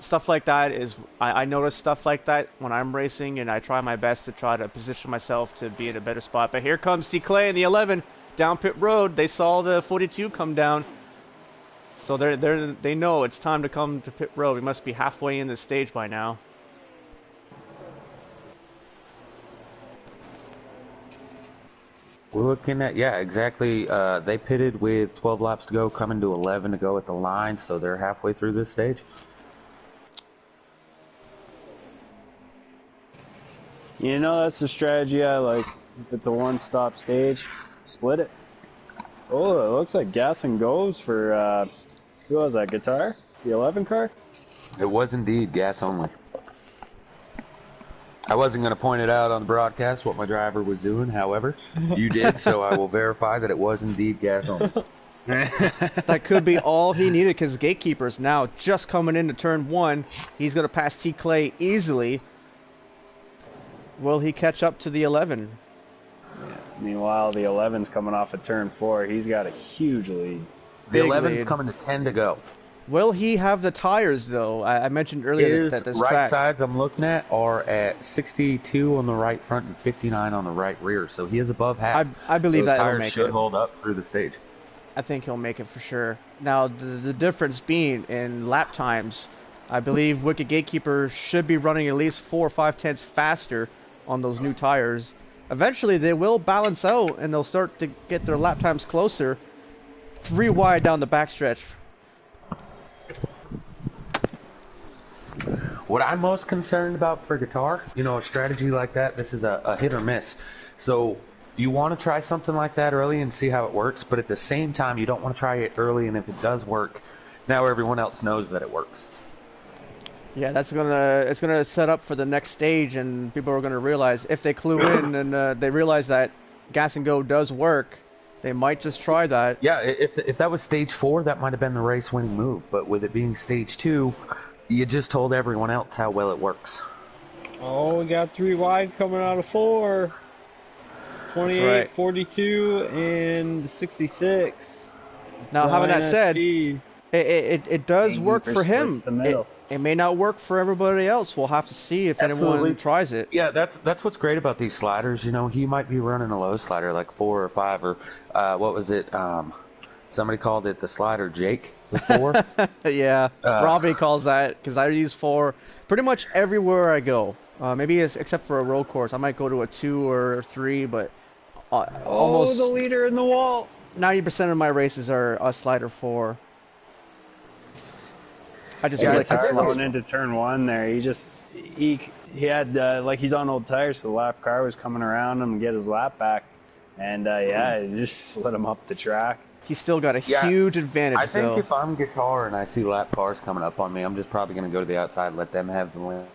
Stuff like that is, I notice stuff like that when I'm racing, and I try my best to try to position myself to be in a better spot. But here comes T-Clay in the 11 down pit road. They saw the 42 come down, so they know it's time to come to pit road. We must be halfway in the stage by now. We're looking at, yeah, exactly. They pitted with 12 laps to go, coming to 11 to go at the line, so they're halfway through this stage. You know, that's the strategy I like. If it's a one-stop stage, split it. Oh, it looks like gas and goes for, who was that, Guitar? The 11 car? It was indeed gas only. I wasn't going to point it out on the broadcast what my driver was doing, however, you did, so I will verify that it was indeed gas only. That could be all he needed, because Gatekeeper's now just coming into turn 1. He's going to pass T-Clay easily. Will he catch up to the 11? Yeah. Meanwhile, the 11's coming off at turn 4. He's got a huge lead. The 11's coming to 10 to go. Will he have the tires, though? I mentioned earlier that this right track... sides I'm looking at are at 62 on the right front and 59 on the right rear, so he is above half. I believe that he'll make it. Those tires should hold up through the stage. I think he'll make it for sure. Now, the difference being in lap times, I believe Wicked Gatekeeper should be running at least 4 or 5 tenths faster on those new tires. Eventually, they will balance out, and they'll start to get their lap times closer. 3 wide down the backstretch. What I'm most concerned about for Guitar, you know, a strategy like that, this is a hit or miss. So you want to try something like that early and see how it works, but at the same time, you don't want to try it early, and if it does work, now everyone else knows that it works. Yeah, it's gonna set up for the next stage, and people are gonna realize if they clue in and they realize that gas and go does work, they might just try that. Yeah, if that was stage 4, that might have been the race-winning move. But with it being stage 2, you just told everyone else how well it works. Oh, we got 3 wide coming out of 4. That's 28, right. 42, and 66. Now, having Brian that said, SP. it does work Gamekeeper for splits him. the It middle. it may not work for everybody else. We'll have to see if anyone Absolutely. tries it. Yeah, that's what's great about these sliders. You know, he might be running a low slider like 4 or 5 or what was it? Somebody called it the slider Jake before. Yeah, uh, Robbie calls that because I use 4 pretty much everywhere I go. Maybe except for a road course, I might go to a 2 or 3, but Oh, the almost leader in the wall. 90% of my races are a slider 4. I just That feel yeah, like I it's guitar think less going it's fun. into turn one there, he had like he's on old tires, so the lap car was coming around him and get his lap back, and yeah, it just slid him up the track. He's still got a yeah. huge I advantage think though. if I'm guitar and I see lap cars coming up on me, I'm just probably going to go to the outside, let them have the win.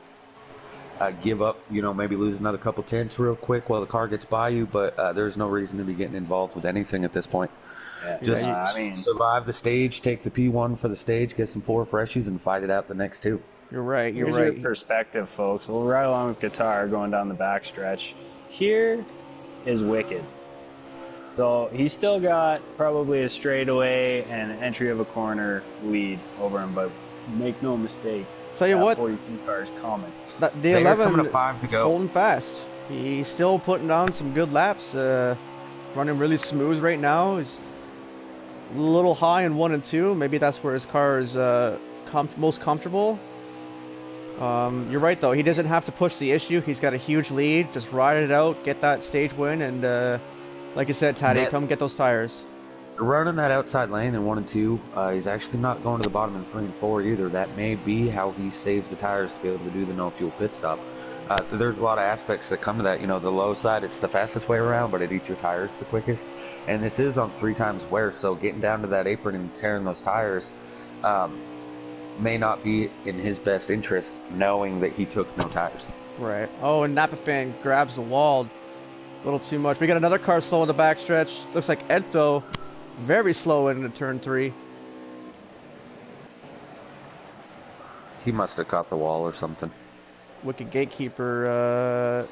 Give up, you know, maybe lose another couple tenths real quick while the car gets by you, but there's no reason to be getting involved with anything at this point. Yeah, Yeah, Just I mean, survive the stage, take the P1 for the stage, get some 4 freshies, and fight it out the next 2. you're right. You're here's your right. perspective, folks. We'll ride along with guitar going down the backstretch. Here is Wicked. So he's still got probably a straightaway and an entry of a corner lead over him, but make no mistake, Tell you that what, 42 car is coming. the They are coming 11 to 5 to is go. holding fast. He's still putting down some good laps. Running really smooth right now. He's a little high in 1 and 2. Maybe that's where his car is most comfortable. You're right though. He doesn't have to push the issue. He's got a huge lead. Just ride it out, get that stage win, and like you said, Taddy, That come get those tires. running that outside lane in 1 and 2, he's actually not going to the bottom in 3 and 4 either. That may be how he saves the tires to be able to do the no fuel pit stop. There's a lot of aspects that come to that. You know, the low side, it's the fastest way around, but it eats your tires the quickest. And this is on 3 times wear, so getting down to that apron and tearing those tires may not be in his best interest, knowing that he took no tires. Right. Oh, and Napa fan grabs the wall a little too much. We got another car slow in the backstretch. Looks like Ed though, very slow into turn 3. He must have caught the wall or something. Wicked Gatekeeper.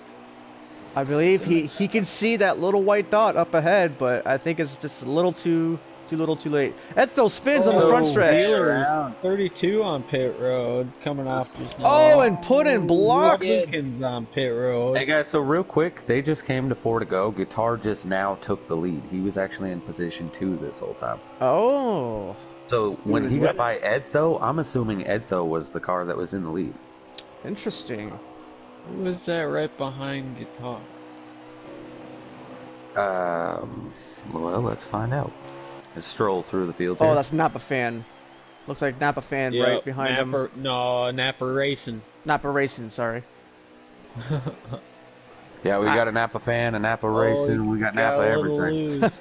I believe he can see that little white dot up ahead, but I think it's just a little too little too late. Etho spins on the front stretch. Wheeler's 32 on pit road coming off this Oh, and Puddin blocks. Wiggins on pit road. Hey guys, so real quick, they just came to 4 to go. Guitar just now took the lead. He was actually in position 2 this whole time. Oh, So when was he got winning. by Edtho, I'm assuming Edtho was the car that was in the lead. interesting. Who was that right behind guitar? Well, let's find out. Let's stroll through the field Oh, here. that's Napa fan. Looks like Napa fan Yep, right behind him. Napa, no, Napa Racing. Napa Racing, sorry. Yeah, we got a Napa fan, a Napa racing, we got Napa a little everything. loose.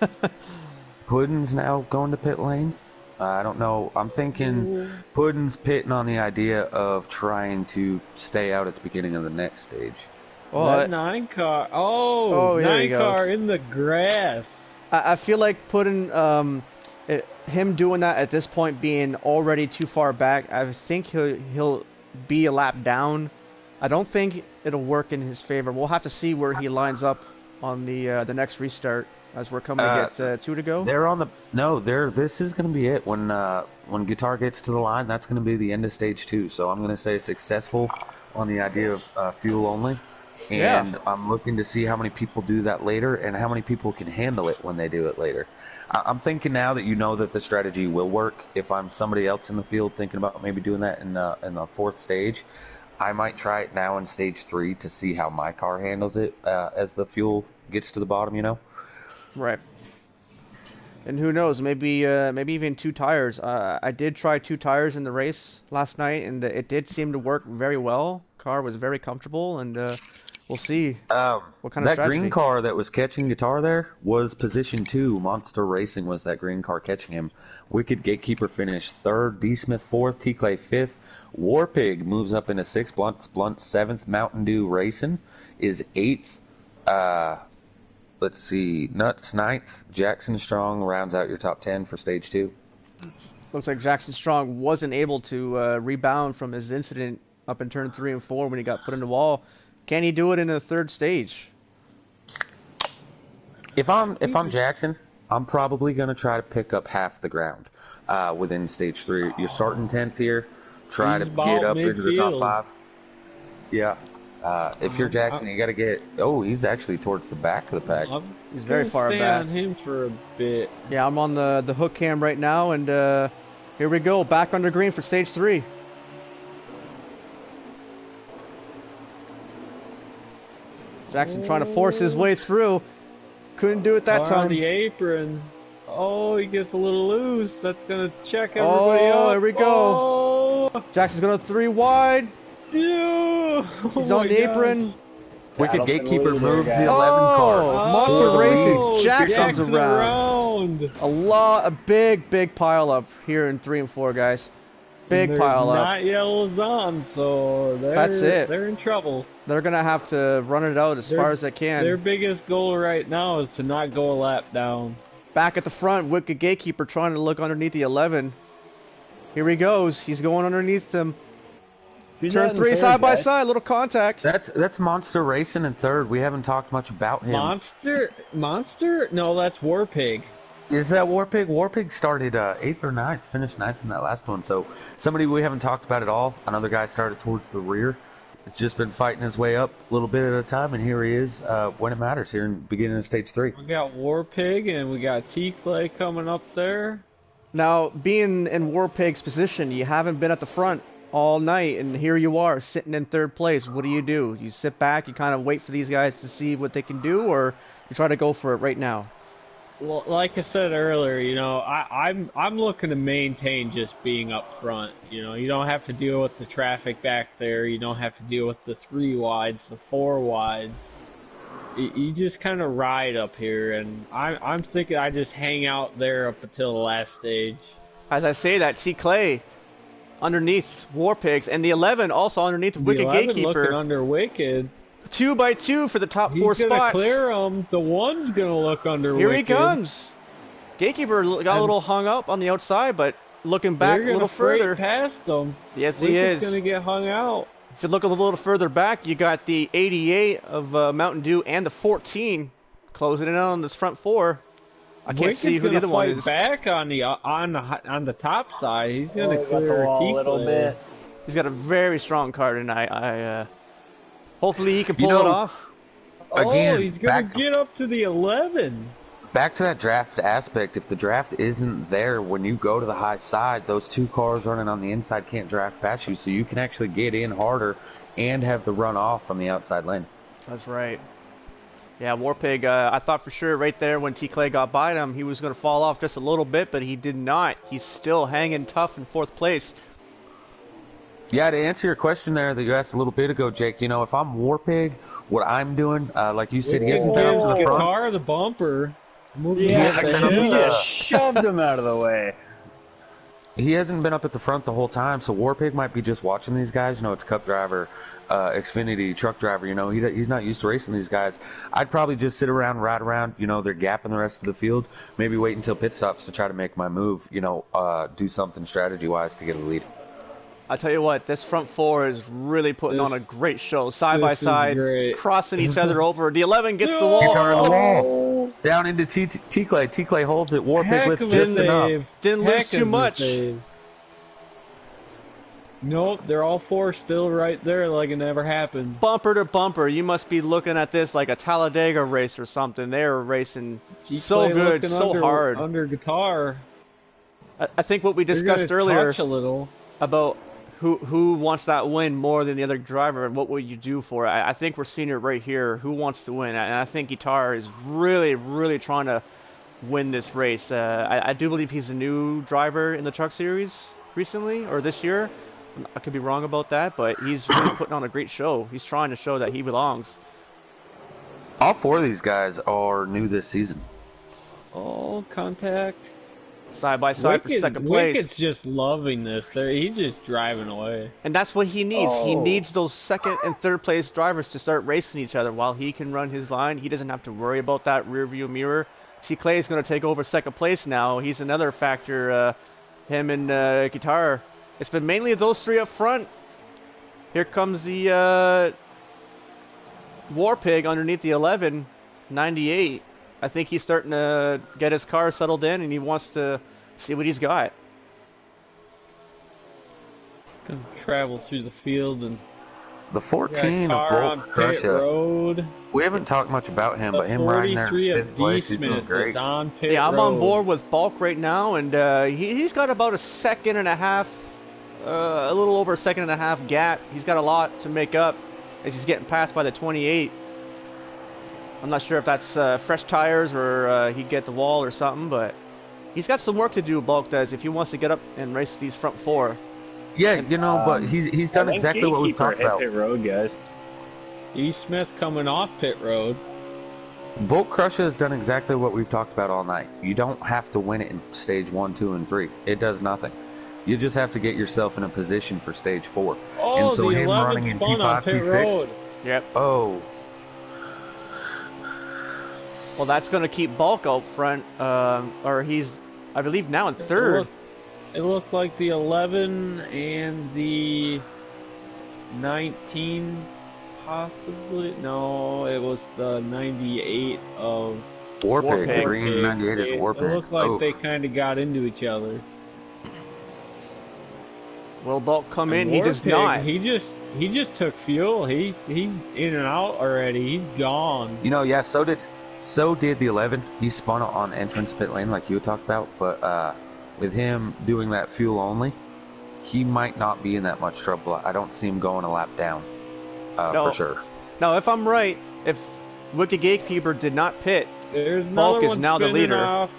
Puddin's now going to pit lane. I don't know. I'm thinking Puddin's pitting on the idea of trying to stay out at the beginning of the next stage. Well, That 9 car. Oh, Oh, there he 9 car goes. in the grass. I feel like putting him doing that at this point being already too far back. I think he'll be a lap down. I don't think it'll work in his favor. We'll have to see where he lines up on the next restart as we're coming to get 2 to go. They're on the This is going to be it when Guitar gets to the line. That's going to be the end of stage 2. So I'm going to say successful on the idea of fuel only. And Yeah. I'm looking to see how many people do that later and how many people can handle it when they do it later. I'm thinking now that you know that the strategy will work. If I'm somebody else in the field thinking about maybe doing that in the 4th stage, I might try it now in stage 3 to see how my car handles it as the fuel gets to the bottom, you know? Right. And who knows? Maybe even 2 tires. I did try 2 tires in the race last night, and it did seem to work very well. Car was very comfortable, and we'll see what kind of That strategy. green car that was catching Guitar there was position 2. Monster Racing was that green car catching him. Wicked Gatekeeper finished 3rd. D Smith 4th. T Clay 5th. Warpig moves up into 6th. Blunt 7th. Mountain Dew Racing is 8th. Let's see. Nuts 9th. Jackson Strong rounds out your top 10 for stage 2. Looks like Jackson Strong wasn't able to rebound from his incident up in turn 3 and 4 when he got put in the wall. Can he do it in the 3rd stage? If I'm Jackson, I'm probably gonna try to pick up half the ground within stage 3. You're starting 10th here. Try He's to get about up into the top midfield. 5. Yeah. If you're Jackson, you got to get. Oh, he's actually towards the back of the pack. I'm He's very gonna far stay back. on him for a bit. Yeah, I'm on the hook cam right now, and here we go, back under green for stage 3. Jackson trying to force his way through. Couldn't do it that On time. the apron. Oh, he gets a little loose. That's gonna check everybody up. Oh, here we go. Oh, Jackson's going 3 wide. yeah. He's Oh on my the gosh. apron. Wicked Battle for the Gatekeeper leader, moves the guys. 11 card. Monster Oh, Racing. Jackson's Jackson's around. A big pile up here in 3 and 4, guys. Big There's pile up. not yellows on, so That's it. they're in trouble. They're going to have to run it out as far as they can. Their biggest goal right now is to not go a lap down. Back at the front, Wicked Gatekeeper trying to look underneath the 11. Here he goes. He's going underneath them. Who's Turn that in 3 third, side by guys? side, little contact. That's Monster Racing in 3rd. We haven't talked much about him. Monster? No, that's Warpig. Is that Warpig? Warpig started 8th or 9th, finished 9th in that last one. So somebody we haven't talked about at all. Another guy started towards the rear. He's just been fighting his way up a little bit at a time, and here he is when it matters here in the beginning of stage 3. We got Warpig and we got T-Clay coming up there. Now, being in Warpig's position, you haven't been at the front all night, and here you are sitting in 3rd place. What do? You sit back, you kind of wait for these guys to see what they can do, or you try to go for it right now? Well, like I said earlier, you know, I'm looking to maintain just being up front. You know, you don't have to deal with the traffic back there. You don't have to deal with the 3 wides, the 4 wides. You just kind of ride up here, and I'm thinking I just hang out there up until the last stage. As I say that, see Clay underneath Warpigs, and the 11 also underneath The Wicked 11 Gatekeeper. looking under Wicked. 2 by 2 for the top 4 He's gonna spots. clear him. The 1's gonna look under Here Wicked. he comes. Gatekeeper got a little hung up on the outside, but looking back They're a little gonna freight further. past them. Yes, he Wicked's is. gonna get hung out. If you look a little further back, you got the 88 of Mountain Dew and the 14 closing in on this front 4. I can't Wicked's see who the gonna other one fight is. back on the top side. He's gonna Got clear the wall a T-Clay. little bit. He's got a very strong car tonight. Hopefully he can You pull it know, off. Again, Oh, he's gonna back- get up to the 11. Back to that draft aspect, if the draft isn't there when you go to the high side, those 2 cars running on the inside can't draft past you, so you can actually get in harder and have the run off from the outside lane. That's right. Yeah, Warpig, I thought for sure right there when T-Clay got by him, he was going to fall off just a little bit, but he did not. He's still hanging tough in 4th place. Yeah, to answer your question there that you asked a little bit ago, Jake, you know, if I'm Warpig, what I'm doing, like you said, he hasn't been up to the front. Guitar, the bumper. Moving Yeah, up the Yeah, he hill. just shoved him out of the way. He hasn't been up at the front the whole time, so Warpig might be just watching these guys. You know, it's Cup driver, Xfinity truck driver. You know, he's not used to racing these guys. I'd probably just sit around, ride around. You know, they're gapping the rest of the field. Maybe wait until pit stops to try to make my move. You know, do something strategy wise to get a lead. I tell you what, this front 4 is really putting on a great show. Side by this is side, great. crossing each other over. The 11 gets the Guitar wall. on the wall. Down into T-Clay. T-Clay holds it. Warpig Heck lifts of a just enough. save. Didn't Heck lose too of a much. save. Nope, they're all 4 still right there like it never happened. Bumper to bumper. You must be looking at this like a Talladega race or something. They're racing so T-Clay good, looking so hard. Under guitar. I think what we They're discussed gonna earlier touch a little. about who wants that win more than the other driver and what would you do for it. I think we're seeing it right here. Who wants to win? And I think Guitar is really trying to win this race. I do believe he's a new driver in the Truck Series recently or this year. I could be wrong about that, but he's really putting on a great show. He's trying to show that he belongs. All 4 of these guys are new this season. Oh, contact. Side by side for second place. Wicked's just loving this. He's just driving away. And that's what he needs. He Oh. needs those second and third place drivers to start racing each other while he can run his line. He doesn't have to worry about that rear view mirror. See, Clay is going to take over second place now. He's another factor, him and Guitar. It's been mainly those 3 up front. Here comes the Warpig underneath the 11, 98. I think he's starting to get his car settled in, and he wants to see what he's got. Gonna travel through the field and The got a 14 of car on Bulk pit Crusher. road. We haven't talked much about him, The but him riding there 43 in of 5th D. place, he's doing Smith great. is on pit Yeah, I'm on road. board with Bulk right now, and he's got about a second and a half, a little over a second and a half gap. He's got a lot to make up as he's getting passed by the 28. I'm not sure if that's fresh tires or he get the wall or something, but he's got some work to do, Bulk does, if he wants to get up and race these front four. Yeah, you know, but he's done exactly what we've talked about. Pit road, guys. D. Smith coming off pit road. Bulk Crusher has done exactly what we've talked about all night. You don't have to win it in stage 1, 2, and 3. It does nothing. You just have to get yourself in a position for stage 4. Oh, and so the him 11th running in spun on P5, pit P6. road. Yep. Oh, Well, that's going to keep Bulk out front, or he's, I believe, now in third. It looked like the 11 and the 19, possibly. No, it was the 98 of Warpig. Warpig. Green 98 is It Warpig. looked like Oof. they kind of got into each other. Will Bulk come in? And He does Warpig, not. He just took fuel. He's in and out already. He's gone. You know, yeah, so did the 11. He spun on entrance pit lane like you talked about, but with him doing that fuel only, he might not be in that much trouble. I don't see him going a lap down, No. for sure. Now, if I'm right, if Wicked Gatekeeper did not pit, There's Bulk another is one now the spinning leader. off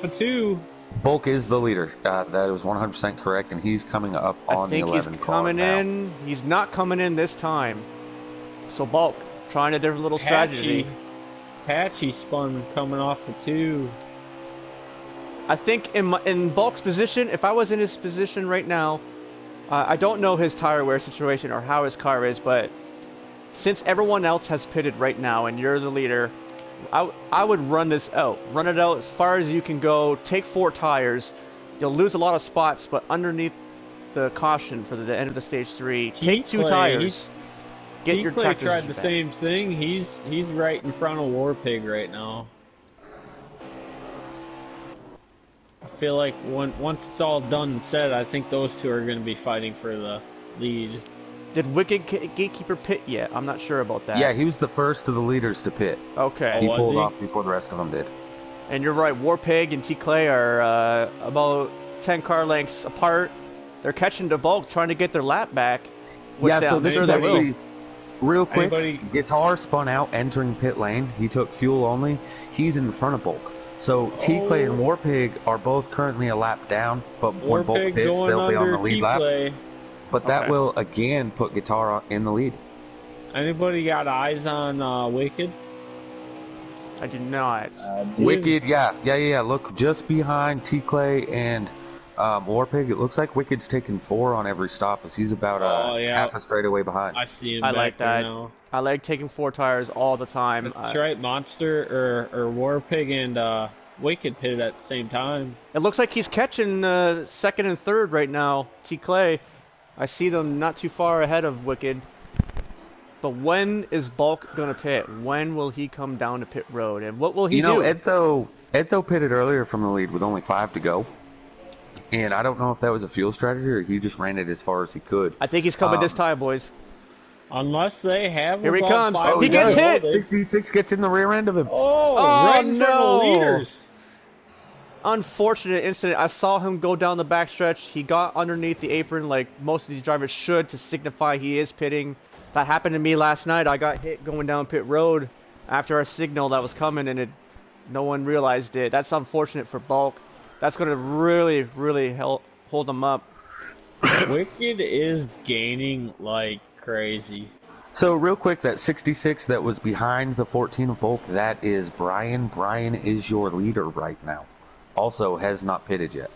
of 2. Bulk is the leader. That is 100% correct, and he's coming up I on the think he's 11 car coming now. in. He's not coming in this time. So Bulk, trying a different little strategy. Patchy spun coming off of 2. I think in Bulk's position, if I was in his position right now, I don't know his tire wear situation or how his car is, but since everyone else has pitted right now and you're the leader, I would run this out. Run it out as far as you can go. Take 4 tires. You'll lose a lot of spots, but underneath the caution for the end of the stage 3, take 2 tires. Get your Clay tractors tried the back. same thing. He's right in front of Warpig right now. I feel like once it's all done and said, I think those two are going to be fighting for the lead. Did Wicked Gatekeeper pit yet? I'm not sure about that. Yeah, he was the first of the leaders to pit. Okay. He was pulled he? off before the rest of them did. And you're right, Warpig and T-Clay are about 10 car lengths apart. They're catching the Bulk, trying to get their lap back. Which Yeah, so I'm this sure is they will. actually real quick. Anybody- Guitar spun out entering pit lane. He took fuel only. He's in front of Bulk. So T-Clay and Warpig are both currently a lap down, but when Bulk Warpig pits, going they'll be on under the lead lap. T-Clay. But that Okay. will again put Guitar in the lead. Anybody got eyes on Wicked? I do not. Wicked, yeah. Look just behind T-Clay and Warpig. It looks like Wicked's taking 4 on every stop, as he's about half a straightaway behind. I see him I back like there that. now. I like taking 4 tires all the time. That's right, Monster or Warpig and Wicked pitted at the same time. It looks like he's catching second and third right now, T-Clay. I see them not too far ahead of Wicked. But when is Bulk going to pit? When will he come down to pit road? And what will he do? Edtho pitted earlier from the lead with only 5 to go. And I don't know if that was a fuel strategy or he just ran it as far as he could. I think he's coming this time, boys. Unless they have Here he all comes. 5 He gets hit. 66 gets in the rear end of him. Oh, Oh, right in front of the no. leaders. Unfortunate incident. I saw him go down the backstretch. He got underneath the apron like most of these drivers should to signify he is pitting. That happened to me last night. I got hit going down pit road after our signal that was coming, and no one realized it. That's unfortunate for Bulk. That's going to really, really hold him up. Wicked is gaining like crazy. So real quick, that 66 that was behind the 14 of Bulk, that is Brian. Brian is your leader right now. Also has not pitted yet.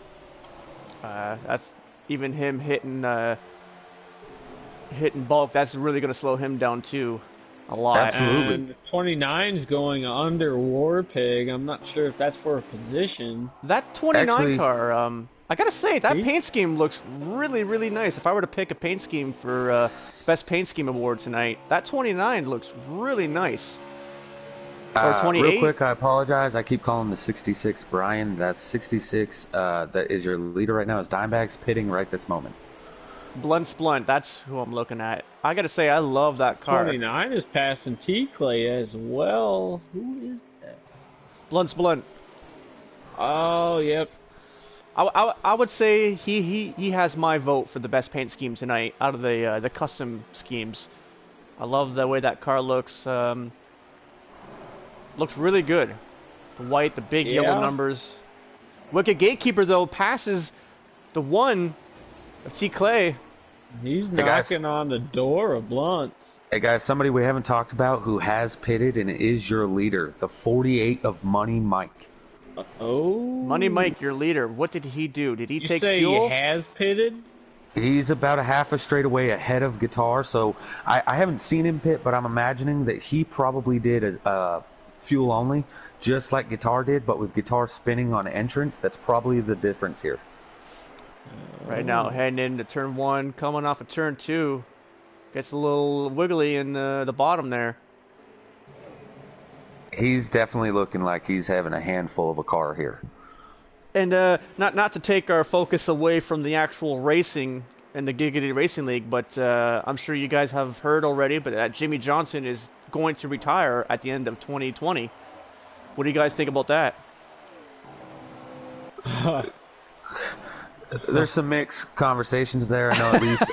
That's even him hitting Bulk. That's really going to slow him down too, a lot. Absolutely. And 29's going under Warpig. I'm not sure if that's for a position. That 29 Actually- car, I gotta say, that See? paint scheme looks really, really nice. If I were to pick a paint scheme for Best Paint Scheme Award tonight, that 29 looks really nice. or Real 28. quick, I apologize. I keep calling the 66 Brian. That's 66. That is your leader right now. Is Dimebag's pitting right this moment. Blunt, that's who I'm looking at. I gotta say, I love that car. 29 is passing T-Clay as well. Who is that? Blunt. Oh, yep. I would say he has my vote for the best paint scheme tonight out of the custom schemes. I love the way that car looks. Looks really good. The white, the big yellow numbers. Wicked Gatekeeper though passes the one of T Clay. He's knocking on the door of Blunts. Hey guys, somebody we haven't talked about who has pitted and is your leader, the 48 of Money Mike. Oh. Money Mike, your leader. What did he do? Did he take say fuel? He has pitted? He's about a half a straightaway ahead of Guitar, so I haven't seen him pit, but I'm imagining that he probably did a fuel only, just like Guitar did, but with Guitar spinning on entrance. That's probably the difference here. Right now, heading into turn 1, coming off of turn 2. Gets a little wiggly in the bottom there. He's definitely looking like he's having a handful of a car here. And not to take our focus away from the actual racing in the Giggity Racing League, but I'm sure you guys have heard already, but Jimmy Johnson is going to retire at the end of 2020. What do you guys think about that? There's some mixed conversations there. I know at least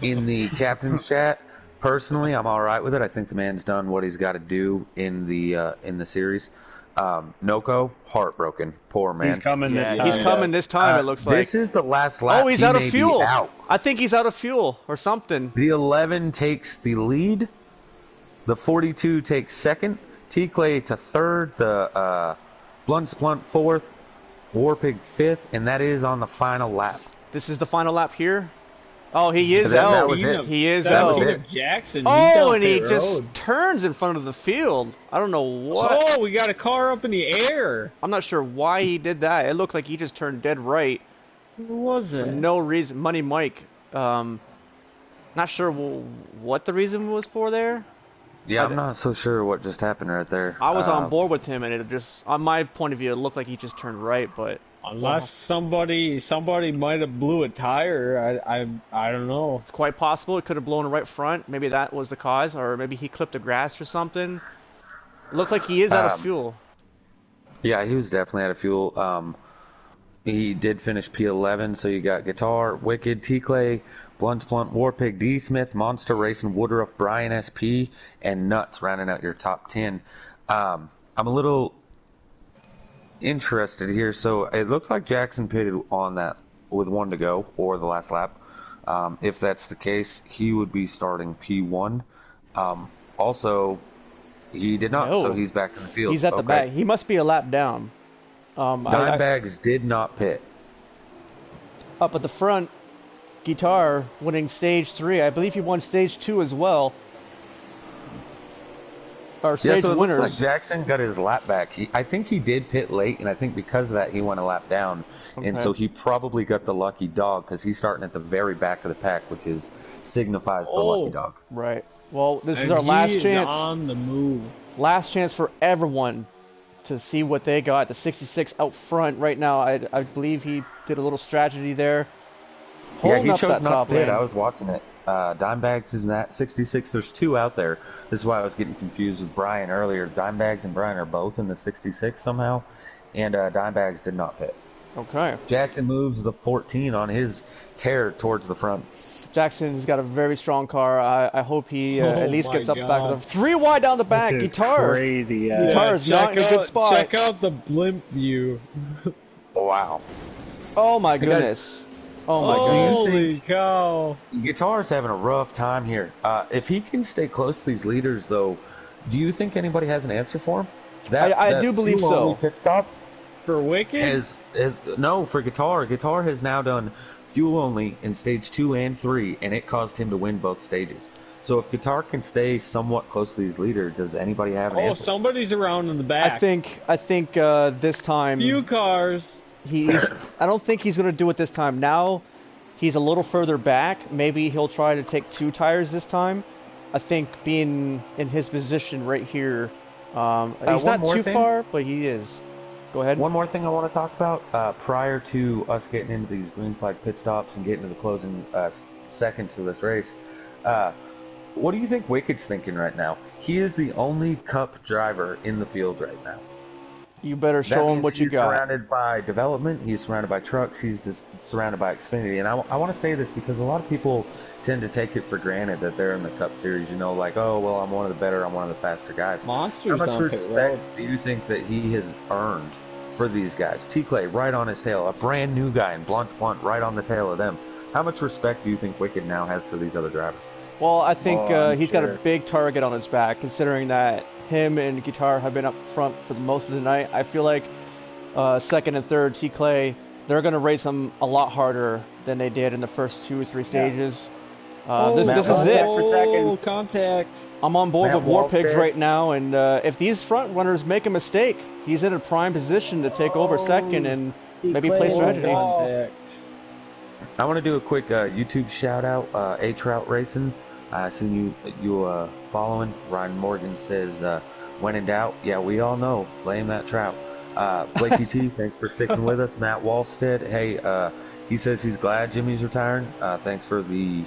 in the captain's chat. Personally, I'm all right with it. I think the man's done what he's got to do in the series. Noko, heartbroken. Poor man. He's coming this time. He's coming this time, it looks like. This is the last lap. Oh, he's out of may fuel. be out. I think he's out of fuel or something. The 11 takes the lead. The 42 takes second. T-Clay to third. The Blunt fourth. Warpig fifth. And that is on the final lap. This is the final lap here? Oh, he is That out. was it. He is That was out. it. Jackson. Oh, and he just turns in front of the field. I don't know what. Oh, we got a car up in the air. I'm not sure why he did that. It looked like he just turned dead right. Who was it? For no reason. Money Mike. Not sure what the reason was for there. Yeah, I'm not so sure what just happened right there. I was on board with him, and it just, on my point of view, it looked like he just turned right, but... Unless somebody might have blew a tire, I don't know. It's quite possible. It could have blown right front. Maybe that was the cause, or maybe he clipped the grass or something. It looked like he is out of fuel. Yeah, he was definitely out of fuel. He did finish P11, so you got Guitar, Wicked, T-Clay, Blunt, Warpig, D. Smith, Monster Racing, Woodruff, Brian SP, and Nuts rounding out your top 10. I'm a little interested here. So it looks like Jackson pitted on that with 1 to go, or the last lap. If that's the case, he would be starting P1. Also, he did not, so he's back in the field. He's at the back. He must be a lap down. Dimebags did not pit. Up at the front, Guitar winning stage 3. I believe he won stage 2 as well. Or stage so it winners. looks like Jackson got his lap back. I think he did pit late, and I think because of that he went a lap down. Okay. And so he probably got the lucky dog because he's starting at the very back of the pack, which signifies the lucky dog. Right. Well, this is our last chance. On the move. Last chance for everyone to see what they got. The 66 out front right now. I believe he did a little strategy there. Yeah, he chose not to pit. I was watching it. Dimebags is in that 66. There's 2 out there. This is why I was getting confused with Brian earlier. Dimebags and Brian are both in the 66 somehow, and Dimebags did not pit. Okay. Jackson moves the 14 on his tear towards the front. Jackson's got a very strong car. I hope he at least gets up back of the 3 wide down the back. This is Guitar. Crazy. Yeah. Guitar is not in a good spot. Check out the blimp view. Wow. Oh my goodness. Oh my goodness. Holy cow. Guitar's having a rough time here. If he can stay close to these leaders, though, do you think anybody has an answer for him? I do believe so. Pit stop for Wicked? No, for Guitar. Guitar has now done fuel only in stage 2 and 3, and it caused him to win both stages. So if Guitar can stay somewhat close to these leaders, does anybody have an answer? Oh, somebody's around in the back. I think this time... Few cars. I don't think he's going to do it this time. Now he's a little further back. Maybe he'll try to take 2 tires this time. I think being in his position right here, He's One not more too thing. far, but he is. Go ahead. One more thing I want to talk about. Prior to us getting into these green flag pit stops and getting to the closing seconds of this race, uh, what do you think Wicked's thinking right now? He is the only Cup driver in the field right now. You better That show him means what you he's got. surrounded by development, he's surrounded by trucks, he's just surrounded by Xfinity. And I want to say this because a lot of people tend to take it for granted that they're in the Cup Series, like, oh, well, I'm one of the better, I'm one of the faster guys. How Monsters much on pit road. respect do you think that he has earned for these guys? T-Clay right on his tail, a brand new guy, and Blunt right on the tail of them. How much respect do you think Wicked now has for these other drivers? Well, I think he's got a sure. big target on his back, considering that him and Guitar have been up front for most of the night. I feel like second and third, T. Clay, they're going to race him a lot harder than they did in the first 2 or 3 stages. This is it. for second. Contact. I'm on board Matt with War Pigs Wallstead. right now, and if these front runners make a mistake, he's in a prime position to take over second and maybe play strategy. Contact. I want to do a quick YouTube shout out. A-Trout Racing. I seen you following. Ryan Morgan says, when in doubt, yeah, we all know, blame that trout. Blakey T, thanks for sticking with us. Matt Wallstead, hey, he says he's glad Jimmy's retiring. Thanks for the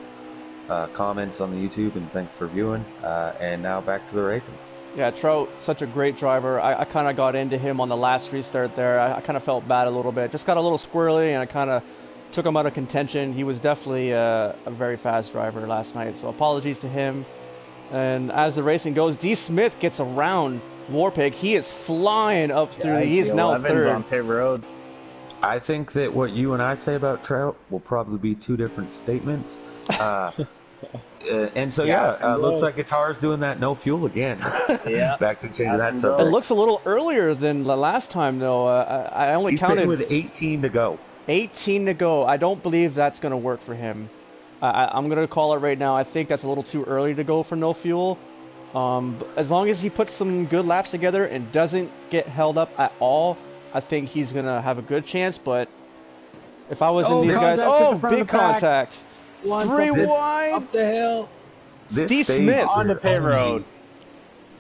comments on the YouTube, and thanks for viewing. And now back to the racing. Yeah, Trout, such a great driver. I kind of got into him on the last restart there. I kind of felt bad a little bit. Just got a little squirrely, and I kind of took him out of contention. He was definitely a very fast driver last night, so apologies to him. And as the racing goes, D. Smith gets around Warpig. He is flying up through. He is now 11's third. on pit road. I think that what you and I say about Trout will probably be two different statements. And so, looks like Guitar's doing that no fuel again. Yeah. Back to changing that It subject. looks a little earlier than the last time, though. I only He's counted with 18 to go. 18 to go. I don't believe that's going to work for him. I'm going to call it right now. I think that's a little too early to go for no fuel. As long as he puts some good laps together and doesn't get held up at all, I think he's going to have a good chance. But if I was in these guys... contact at Oh, the front of big the pack. contact. Three wide. Up the hill. This D. stage Smith. is On the pit only- road.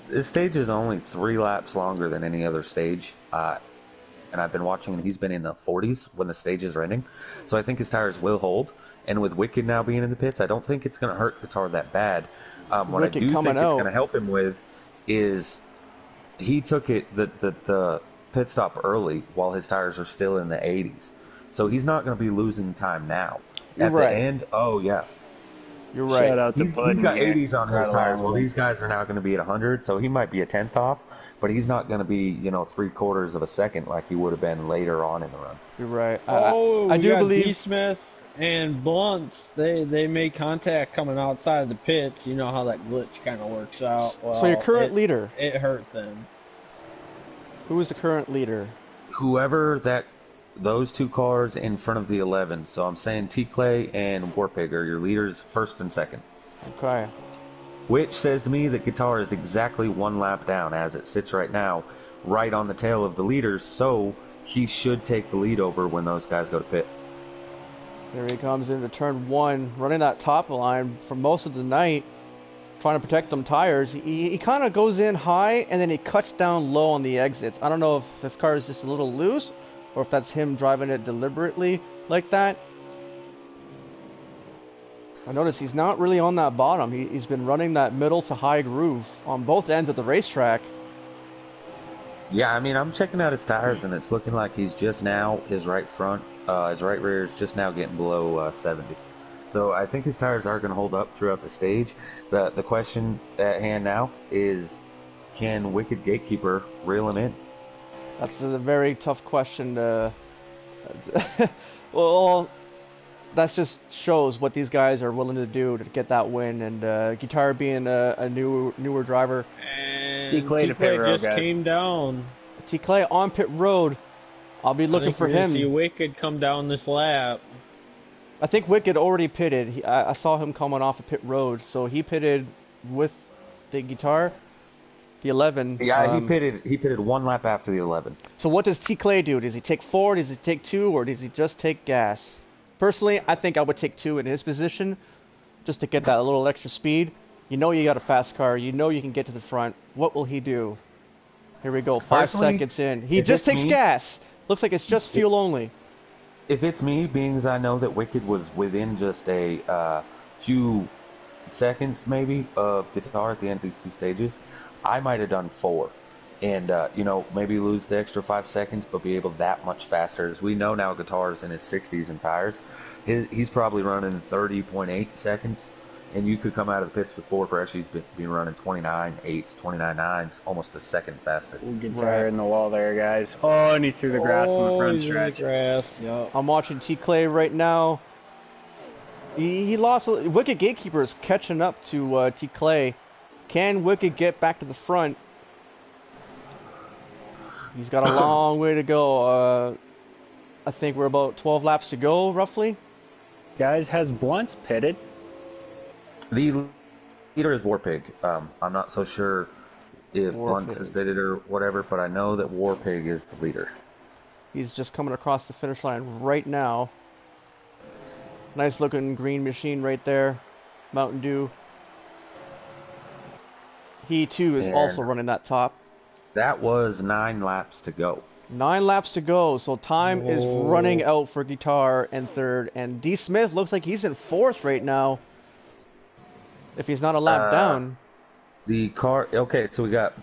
This stage is only 3 laps longer than any other stage. And I've been watching, and he's been in the 40s when the stage is running. So I think his tires will hold. And with Wicked now being in the pits, I don't think it's going to hurt Guitar that bad. What Wicked I do coming think it's out. going to help him with is he took the pit stop early while his tires are still in the 80s. So he's not going to be losing time now. You're At right. the end, oh yeah. You're right. Shout out to He's Puddin got here. 80s on his Right tires. along Well, with these guys are now going to be at 100, so he might be a tenth off, but he's not going to be, 3/4 of a second like he would have been later on in the run. You're right. Oh, I we do got believe... D. Smith and Blunts. They made contact coming outside the pits. You know how that glitch kind of works out. Well, So your current leader, It hurt them. who is the current leader? Whoever those 2 cars in front of the 11, so I'm saying T-Clay and Warpig are your leaders first and second. Okay. Which says to me that Guitar is exactly 1 lap down as it sits right now, right on the tail of the leaders, so he should take the lead over when those guys go to pit. There he comes into turn 1, running that top line for most of the night, trying to protect them tires. He kind of goes in high, and then he cuts down low on the exits. I don't know if this car is just a little loose, or if that's him driving it deliberately like that. I notice he's not really on that bottom. He's been running that middle to high groove on both ends of the racetrack. Yeah, I mean, I'm checking out his tires, and it's looking like he's just now, his right rear is just now getting below 70. So I think his tires are going to hold up throughout the stage. The question at hand now is, can Wicked Gatekeeper reel him in? That's a very tough question to... Well, that just shows what these guys are willing to do to get that win. And Guitar being a newer driver. And T-Clay to pit road, just guys. came down. T. Clay on pit road. I'll be looking for we're gonna him. See Wicked come down this lap. I think Wicked already pitted. I saw him coming off of pit road, so he pitted with the Guitar, the 11. Yeah, he pitted 1 lap after the 11. So what does T. Clay do? Does he take 4? Does he take 2? Or does he just take gas? Personally, I think I would take 2 in his position, just to get that little extra speed. You know you got a fast car. You know you can get to the front. What will he do? Here we go, 5 Personally, seconds in. He if just it's takes me, gas. Looks like it's just fuel only. if it's me, being as I know that Wicked was within just a few seconds maybe of Guitar at the end of these two stages, I might have done 4. And, maybe lose the extra 5 seconds, but be able that much faster. As we know now, Guitar's in his 60s in tires. He's probably running 30.8 seconds. And you could come out of the pits with 4 fresh. He's been running 29.8s, 29.9s, almost a second faster. Guitar in the wall there, guys. Oh, and he's through the grass on the front he's in the stretch. grass. Yep. I'm watching T Clay right now. He lost. Wicked Gatekeeper is catching up to T Clay. Can Wicked get back to the front? He's got a long way to go. I think we're about 12 laps to go, roughly. Guys, has Blunts pitted? The leader is Warpig. I'm not so sure if Blunts is pitted or whatever, but I know that Warpig is the leader. He's just coming across the finish line right now. Nice looking green machine right there. Mountain Dew. He too is also running that top. That was 9 laps to go. 9 laps to go, so time is running out for Guitar in third. And D. Smith looks like he's in fourth right now. If he's not a lap down. The car. Okay, so we got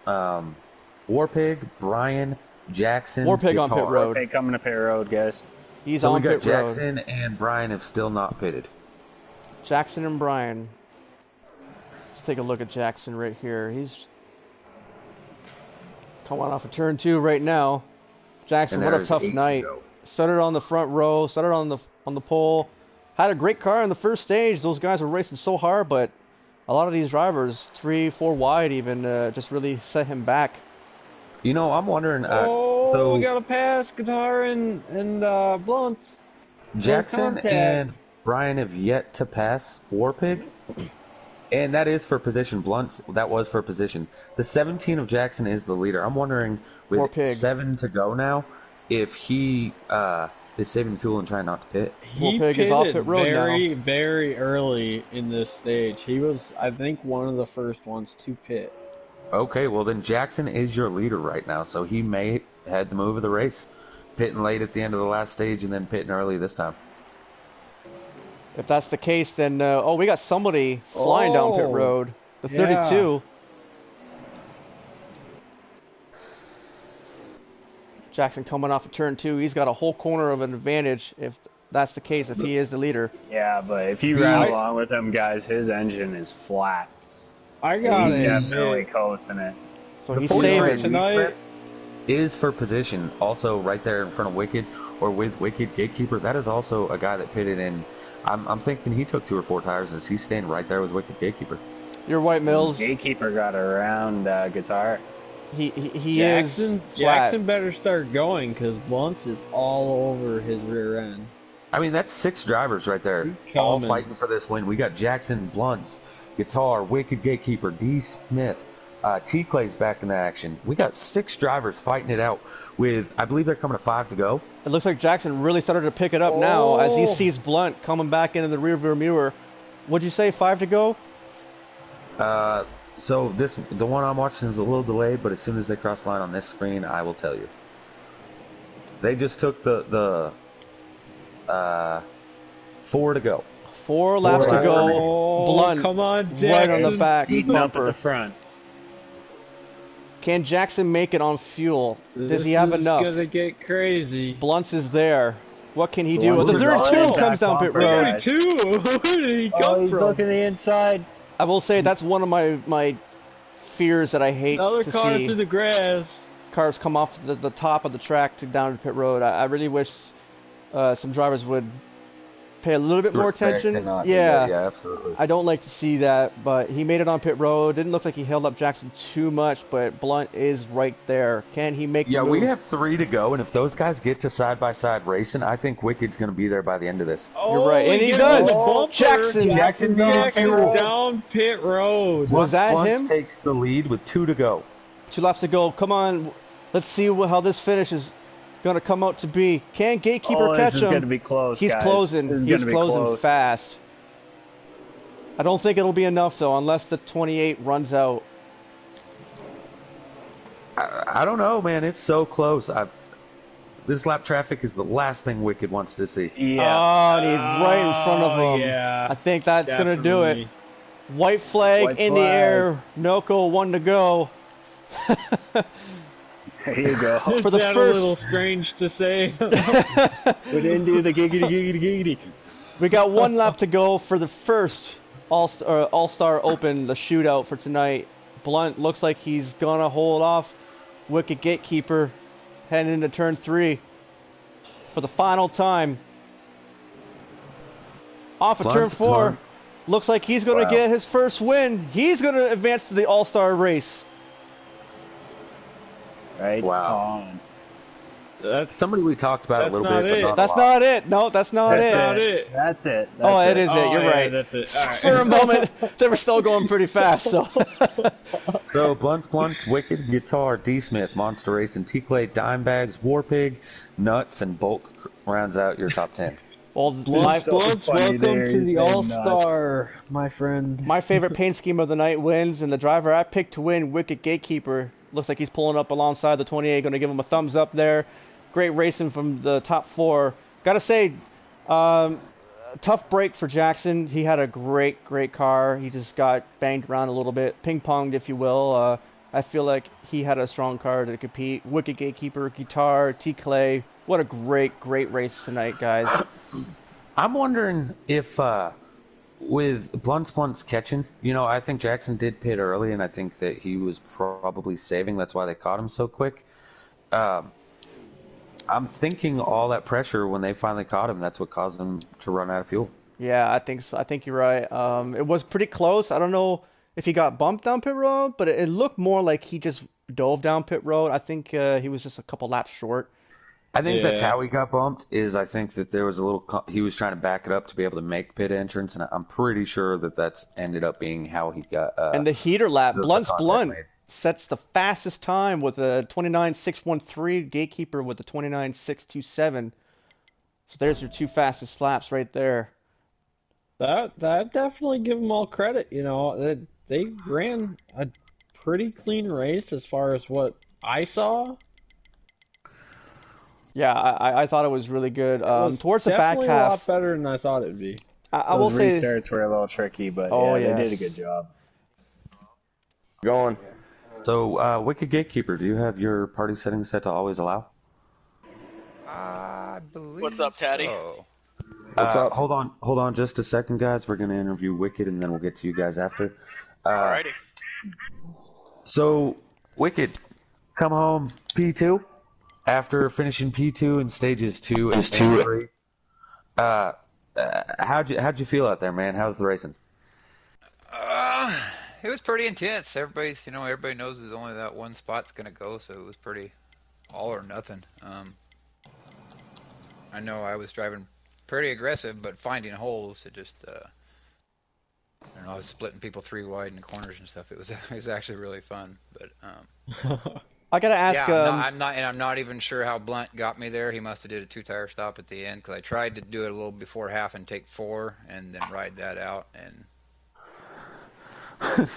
Warpig, Brian, Jackson. Warpig Guitar. on pit road. Warpig coming to pit road, guys. He's So on we got pit road. Jackson and Brian have still not pitted. Jackson and Brian. Let's take a look at Jackson right here. He's coming off of turn 2 right now. Jackson, what a tough night. Started on the front row, started on the pole. Had a great car in the first stage. Those guys were racing so hard, but a lot of these drivers, 3, 4 wide even, just really set him back. You know, I'm wondering. So we got a pass, Guitar and Blunts. Jackson and Brian have yet to pass Warpig, and that is for position. Blunts, that was for position. The 17 of Jackson is the leader. I'm wondering, with Warpig. 7 to go now, if he is saving fuel and trying not to pit. He Warpig is off pitted pit road very, now. very early in this stage. He was, I think, one of the first ones to pit. Okay, well then Jackson is your leader right now, so he may had the move of the race, pitting late at the end of the last stage and then pitting early this time. If that's the case, then we got somebody flying down pit road. The 32. Jackson coming off of turn 2. He's got a whole corner of an advantage if that's the case, if he is the leader. Yeah, but if you ride along with him, guys, his engine is flat. I got He's it. definitely coasting it. So The he's 43 saving. tonight. Is for position, also right there in front of Wicked, or with Wicked Gatekeeper. That is also a guy that pitted in. I'm thinking he took 2 or 4 tires as he's standing right there with Wicked Gatekeeper. Your White Mills, Gatekeeper got around Guitar. he Jackson, is flat. Jackson better start going because Blunts is all over his rear end. I mean, that's 6 drivers right there, He's all coming. fighting for this win. We got Jackson, Blunts, Guitar, Wicked Gatekeeper, D. Smith, T. Clay's back in the action. We got 6 drivers fighting it out with, I believe they're coming to 5 to go. It looks like Jackson really started to pick it up now as he sees Blunt coming back into the rearview mirror. What'd you say, 5 to go? So the one I'm watching is a little delayed, but as soon as they cross the line on this screen, I will tell you. They just took the 4 to go. 4 laps to go. Oh, Blunt come on, right on the Jackson. back Beating up at bumper. the front. Can Jackson make it on fuel? Does This he have is enough? gonna get crazy. Blunts is there. What can he do? Blunts The is third all tube in comes back down pit bumper, road. guys. 32. Where did he Oh, come he's from? looking the inside. I will say that's one of my fears that I hate Another to car see. through the grass. Cars come off the top of the track to down to pit road. I really wish some drivers would pay a little bit more Respect attention. and not do Yeah. that. Yeah, absolutely. I don't like to see that, but he made it on pit road. Didn't look like he held up Jackson too much, but Blunt is right there. Can he make Yeah, the we move? have 3 to go, and if those guys get to side-by-side racing, I think Wicked's going to be there by the end of this. You're right, and he gets does. the bumper. Jackson. Jackson Jackson down pit road. Was that Blunts him? takes the lead with 2 to go. 2 laps to go. Come on. Let's see how this finish is going to come out to be. Can Gatekeeper catch This is him? going to be close, He's guys. closing. This is He's gonna be closing close. fast. I don't think it'll be enough, though, unless the 28 runs out. I don't know, man. It's so close. This lap traffic is the last thing Wicked wants to see. Yeah. Oh, and he's right in front of Oh, him. yeah, I think that's gonna do it. definitely. White flag White in the flag. air. Noko one to go. There you go. For Is the that a little first. strange to say? We didn't do the giggity, giggity, giggity. We got one lap to go for the first All-Star Open, the shootout for tonight. Blunt looks like he's gonna hold off Wicked Gatekeeper heading into turn 3 for the final time. Off of turn 4, Blunt. looks like he's gonna Wow. get his first win. He's gonna advance to the All-Star race. Right Wow. on. That's Somebody we talked about a That's little not bit, but it. not a That's lot. not it. No, that's not That's it. not it. That's it. Oh, That's it is it. You're yeah, right. that's it. All right. For a moment, they were still going pretty fast. So, So Blunts, Wicked, Guitar, D Smith, Monster Race, and T Clay, Dimebags, Warpig, Nuts, and Bulk rounds out your top 10. well, Blunts, so Blunts, funny welcome there, to you the said All-Star, my friend. my favorite paint scheme of the night wins, and the driver I picked to win, Wicked Gatekeeper, looks like he's pulling up alongside the 28. Going to give him a thumbs up there. Great racing from the top 4. Gotta say, tough break for Jackson. He had a great car. He just got banged around a little bit, ping-ponged, if you will. I feel like he had a strong car to compete. Wicked Gatekeeper, Guitar, T Clay. What a great race tonight, guys. I'm wondering if with Blunts catching, I think Jackson did pit early, and I think that he was probably saving. That's why they caught him so quick. I'm thinking all that pressure when they finally caught him, that's what caused him to run out of fuel. Yeah, I think so. I think you're right. It was pretty close. I don't know if he got bumped down pit road, but it looked more like he just dove down pit road. I think he was just a couple laps short. I think that's Yeah. how he got bumped. Is I think that there was a little. He was trying to back it up to be able to make pit entrance, and I'm pretty sure that that's ended up being how he got. And the heater lap, the Blunt's contact Blunt made. sets the fastest time with a 29.613. Gatekeeper with a 29.627. So there's your two fastest laps right there. That definitely give them all credit. They ran a pretty clean race as far as what I saw. Yeah, I thought it was really good. It was Towards the back definitely a lot half, better than I thought it'd be. I will Those say, restarts were a little tricky, but oh yeah, they did a yes. good job. Going. So, Wicked Gatekeeper, do you have your party settings set to always allow? I believe. What's up, Taddy? So. What's up? Hold on just a second, guys. We're going to interview Wicked, and then we'll get to you guys after. Alrighty. So, Wicked, come home P2 after finishing P2 in stages 2 and 3. How'd you feel out there, man? How's the racing? It was pretty intense. Everybody knows there's only that one spot's gonna go, so it was pretty all or nothing. I know I was driving pretty aggressive, but finding holes, it just I don't know. I was splitting people 3 wide in corners and stuff. It was actually really fun. But I gotta ask. yeah, I'm not even sure how Blunt got me there. He must have did a 2-tire stop at the end because I tried to do it a little before half and take 4 and then ride that out and. I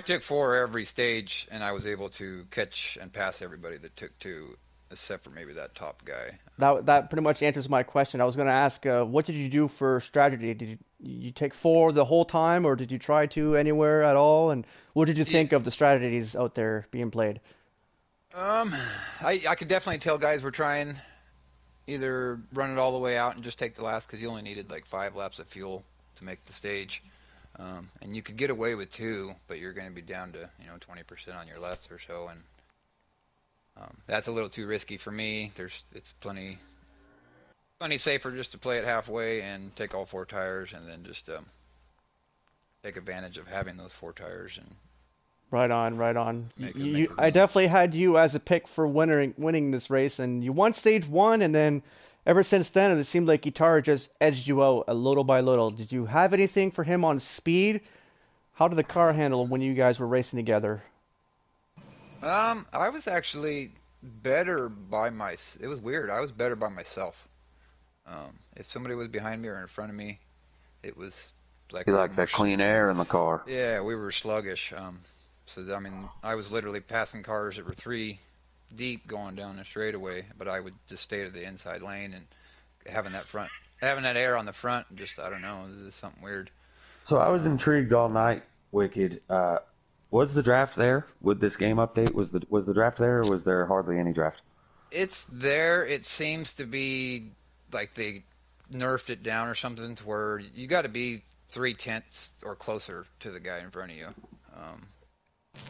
took 4 every stage, and I was able to catch and pass everybody that took 2, except for maybe that top guy. That pretty much answers my question. I was gonna ask, what did you do for strategy? Did you take 4 the whole time, or did you try to anywhere at all? And what did you think of the strategies out there being played? I could definitely tell guys were trying either run it all the way out and just take the last because you only needed like 5 laps of fuel to make the stage. And you could get away with 2, but you're going to be down to 20% on your lefts or so, and that's a little too risky for me. It's plenty safer just to play it halfway and take all 4 tires, and then just take advantage of having those 4 tires. And Right on. Make a I run. definitely had you as a pick for winning this race, and you won stage 1, and then ever since then, it seemed like Guitar just edged you out a little by little. Did you have anything for him on speed? How did the car handle when you guys were racing together? I was actually better by it was weird. I was better by myself. If somebody was behind me or in front of me, it was like You like that clean air in the car? Yeah, we were sluggish. So I mean, I was literally passing cars that were 3 deep going down the straightaway, but I would just stay to the inside lane and having that air on the front, and just I don't know, this is something weird. So I was Um, intrigued all night, Wicked. Was the draft there with this game update? Was the draft there, or was there hardly any draft? it's there. It seems to be like they nerfed it down or something to where you got to be 3/10 or closer to the guy in front of you. Um,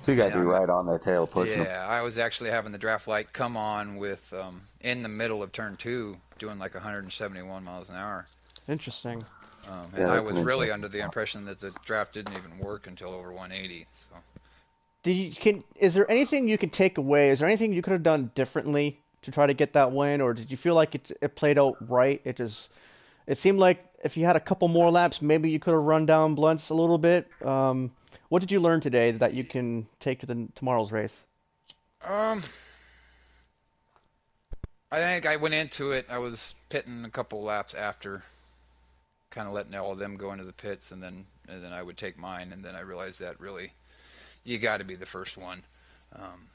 So you got to and be right on their tail pushing them. yeah, I was actually having the draft light come on with in the middle of turn 2, doing like 171 miles an hour. Interesting. And Yeah, I that's an was really under interesting the spot. impression that the draft didn't even work until over 180. So Is there anything you can take away? Is there anything you could have done differently to try to get that win, or did you feel like it played out right? It seemed like if you had a couple more laps, maybe you could have run down Blunts a little bit. What did you learn today that you can take to the tomorrow's race? um, I think I went into it. I was pitting a couple laps after, kind of letting all of them go into the pits, and then I would take mine, and then I realized that really you got to be the first one, um,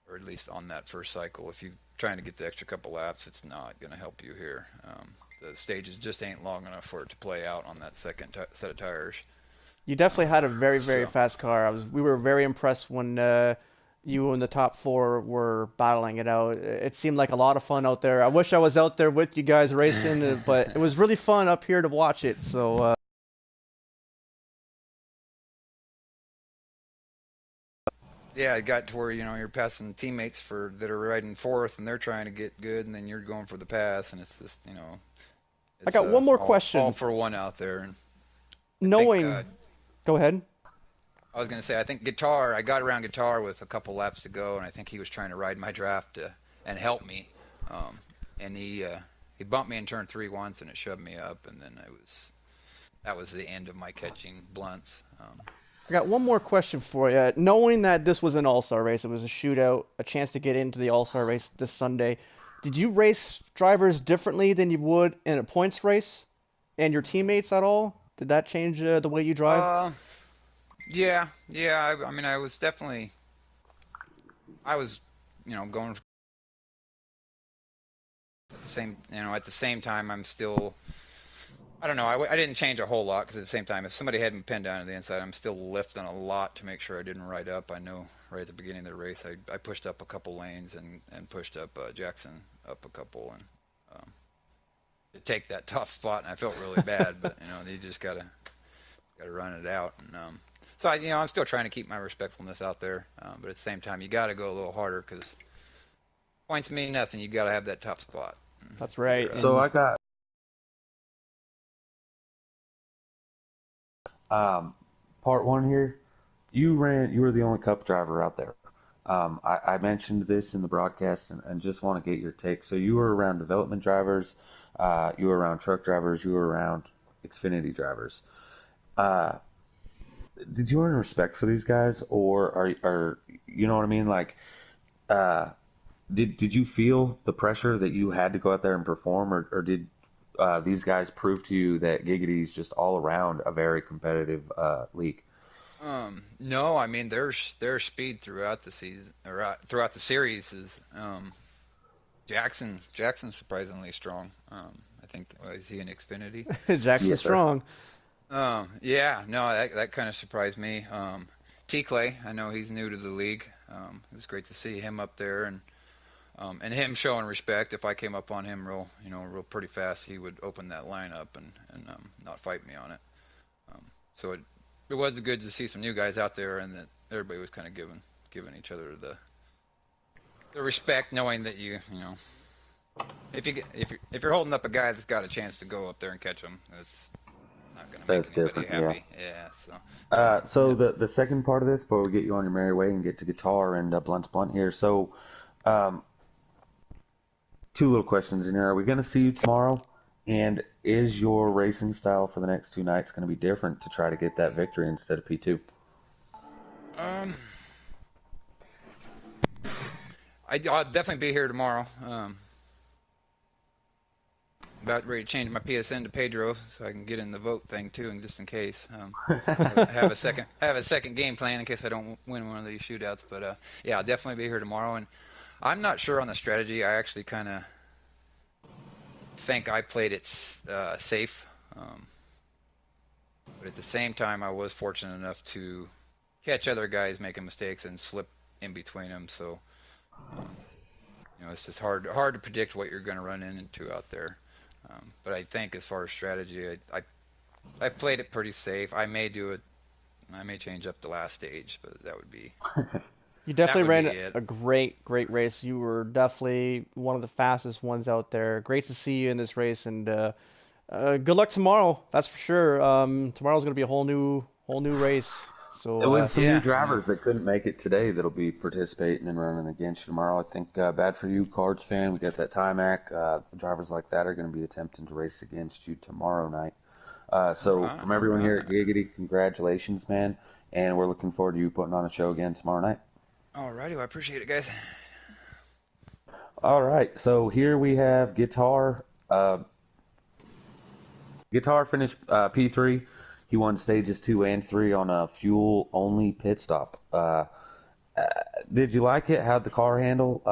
or at least on that first cycle. If you're trying to get the extra couple laps, it's not going to help you here. The stages just ain't long enough for it to play out on that second set of tires. You definitely Um, had a very, very so fast car. We were very impressed when you and the top four were battling it out. It seemed like a lot of fun out there. I wish I was out there with you guys racing, but it was really fun up here to watch it. So yeah, it got to where you're passing teammates that are riding fourth, and they're trying to get good, and then you're going for the pass, and it's just I it's got one more all question. for one out there. And I think Knowing, go ahead. I was gonna say, I think guitar. I got around guitar with a couple laps to go, and I think he was trying to ride my draft and help me. Um, and he bumped me in turn 3 once, and it shoved me up, and then that was the end of my catching blunts. I got one more question for you. Knowing that this was an all-star race, it was a shootout, a chance to get into the all-star race this Sunday. Did you race drivers differently than you would in a points race, and your teammates at all? Did that change the way you drive? Uh, yeah, yeah. I mean, I was, going at at the same time, I'm still I don't know. I didn't change a whole lot because at the same time, if somebody had me pinned down to the inside, I'm still lifting a lot to make sure I didn't ride up. I know right at the beginning of the race, I pushed up a couple lanes and pushed up Jackson up a couple and um, to take that tough spot, and I felt really bad. But you just gotta run it out. And so I'm still trying to keep my respectfulness out there, but at the same time, you got to go a little harder because points mean nothing. You got to have that top spot. That's Either right. So And I got um, part one here. You were the only Cup driver out there. I mentioned this in the broadcast and just want to get your take. So you were around development drivers, you were around truck drivers, you were around Xfinity drivers. Uh, did you earn respect for these guys, or are you know what I mean? Like, uh, did you feel the pressure that you had to go out there and perform, or did these guys prove to you that Giggity is just all around a very competitive league? No, I mean their speed throughout the season or throughout the series is Jackson's surprisingly strong. I think is he in Xfinity? Jackson Yes, sir. Strong. Yeah, no, that kind of surprised me. T Clay, I know he's new to the league. It was great to see him up there and him showing respect. If I came up on him real pretty fast, he would open that line up and not fight me on it. So it was good to see some new guys out there, and that everybody was kind of giving each other the respect, knowing that if you're holding up a guy that's got a chance to go up there and catch him, that's not going to make That's anybody different, yeah. happy. Yeah. So So the second part of this, before we get you on your merry way and get to guitar and blunt here. So, um, two little questions in here. Are we going to see you tomorrow? And is your racing style for the next two nights going to be different to try to get that victory instead of P2? um, I'll definitely be here tomorrow. about ready to change my PSN to Pedro so I can get in the vote thing too, and just in case. Have a second game plan in case I don't win one of these shootouts. But yeah, I'll definitely be here tomorrow. And I'm not sure on the strategy. I actually kind of think I played it safe, but at the same time, I was fortunate enough to catch other guys making mistakes and slip in between them. So it's just hard to predict what you're going to run into out there. But I think as far as strategy, I played it pretty safe. I may do it. I may change up the last stage, but that would be You that definitely would be ran it. a great race. You were definitely one of the fastest ones out there. Great to see you in this race, and good luck tomorrow. That's for sure. Tomorrow's gonna be a whole new race. So With some new Yeah, drivers that couldn't make it today that'll be participating and running against you tomorrow. I think bad for you, Cards fan. We got that Timac. Drivers like that are going to be attempting to race against you tomorrow night. So all from everyone here at right, Giggity, congratulations, man. And we're looking forward to you putting on a show again tomorrow night. all righty. Well, I appreciate it, guys. All right. So here we have Guitar. Guitar finished P3. He won stages 2 and 3 on a fuel-only pit stop. Did you like it? How'd the car handle?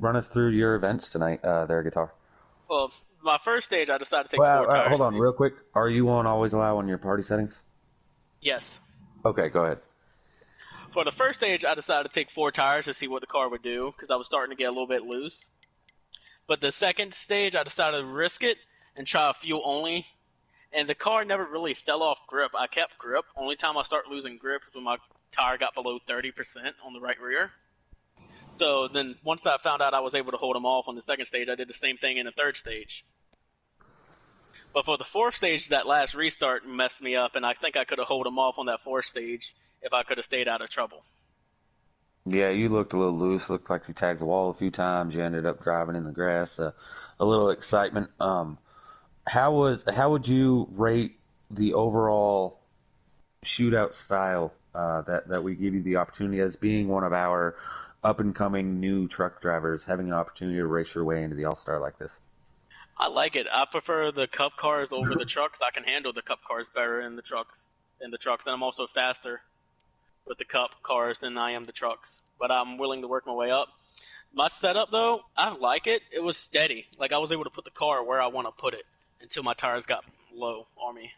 Run us through your events tonight there, Guitar. Well, my first stage, I decided to take Well, four tires. hold on real quick. Are you on always allow on your party settings? Yes. Okay, go ahead. For the first stage, I decided to take 4 tires to see what the car would do because I was starting to get a little bit loose. But the second stage, I decided to risk it and try a fuel only. And the car never really fell off grip. I kept grip. Only time I start losing grip is when my tire got below 30% on the right rear. So then once I found out I was able to hold them off on the second stage, I did the same thing in the third stage. But for the fourth stage, that last restart messed me up, and I think I could have held them off on that fourth stage if I could have stayed out of trouble. Yeah, you looked a little loose. Looked like you tagged the wall a few times. You ended up driving in the grass. A little excitement. How would you rate the overall shootout style that we give you the opportunity as being one of our up and coming new truck drivers, having an opportunity to race your way into the All Star like this? I like it. I prefer the cup cars over the trucks. I can handle the cup cars better in the trucks. And I'm also faster with the cup cars than I am the trucks. But I'm willing to work my way up. My setup, though, I like it. It was steady. Like, I was able to put the car where I want to put it until my tires got low on me.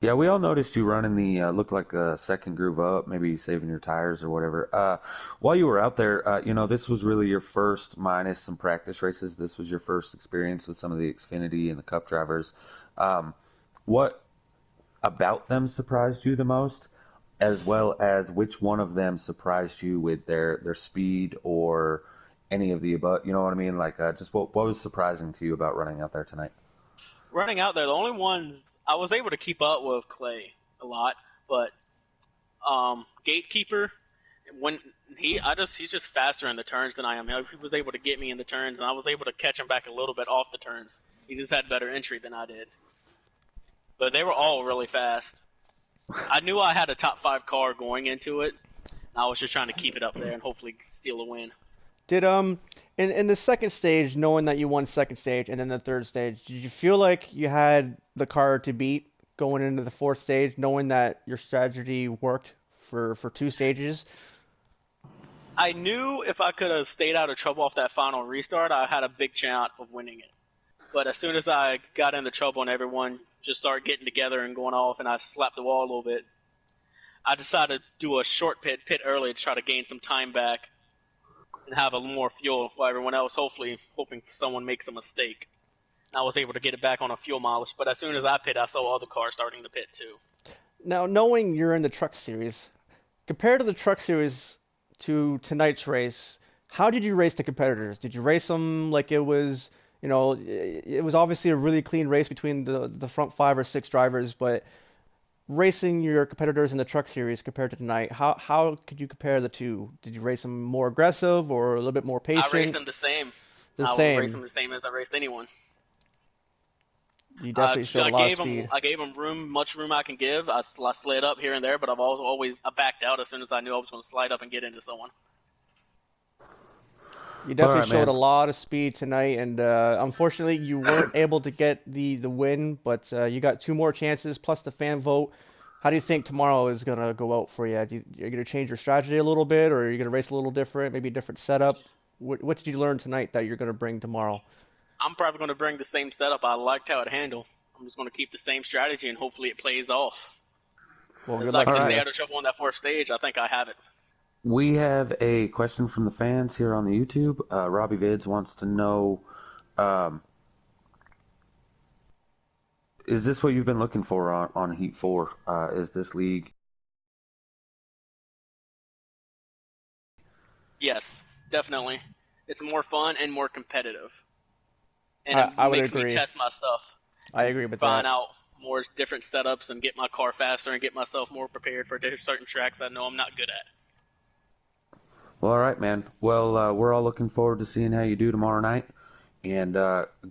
Yeah, we all noticed you running the looked like a second groove up, maybe saving your tires or whatever. While you were out there, this was really your first, minus some practice races. This was your first experience with some of the Xfinity and the Cup drivers. What about them surprised you the most, as well as which one of them surprised you with their speed or any of the above? You know what I mean? Like, just what was surprising to you about running out there tonight? Running out there, the only ones I was able to keep up with Clay a lot, but Gatekeeper, he's just faster in the turns than I am. He was able to get me in the turns, and I was able to catch him back a little bit off the turns. He just had better entry than I did. But they were all really fast. I knew I had a top 5 car going into it. I was just trying to keep it up there and hopefully steal a win. did in the second stage, knowing that you won second stage and then the third stage, did you feel like you had the car to beat going into the fourth stage, knowing that your strategy worked for 2 stages? I knew if I could have stayed out of trouble off that final restart, I had a big chance of winning it. But as soon as I got into trouble and everyone just started getting together and going off and I slapped the wall a little bit, I decided to do a short pit early to try to gain some time back and have a little more fuel while everyone else hoping someone makes a mistake. And I was able to get it back on a fuel mileage, but as soon as I pit, I saw other cars starting to pit too. Now, knowing you're in the truck series, compared to the truck series to tonight's race, how did you race the competitors? Did you race them like it was, it was obviously a really clean race between the front 5 or 6 drivers, but racing your competitors in the truck series compared to tonight, how could you compare the two? Did you race them more aggressive or a little bit more patient? I raced them the same. The I same. would race them the same as I raced anyone. You definitely showed a lot of speed. I gave them much room I can give. I slid up here and there, but I've always backed out as soon as I knew I was going to slide up and get into someone. You All definitely right, showed man. a lot of speed tonight, and unfortunately, you weren't able to get the win. But you got two more chances plus the fan vote. How do you think tomorrow is gonna go out for you? You're gonna change your strategy a little bit, or are you gonna race a little different, maybe a different setup? What did you learn tonight that you're gonna bring tomorrow? I'm probably going to bring the same setup. I liked how it handled. I'm just going to keep the same strategy, and hopefully it plays off. Well, As good I luck can All just to right. stay you. out of trouble on that fourth stage, I think I have it. We have a question from the fans here on the YouTube. Robbie Vids wants to know, um, is this what you've been looking for on Heat 4? Is this league? Yes, definitely. It's more fun and more competitive, and it I would makes me agree. test my stuff, I agree with find that. out more different setups, and get my car faster and get myself more prepared for certain tracks I know I'm not good at. Well, all right, man. Well, we're all looking forward to seeing how you do tomorrow night, and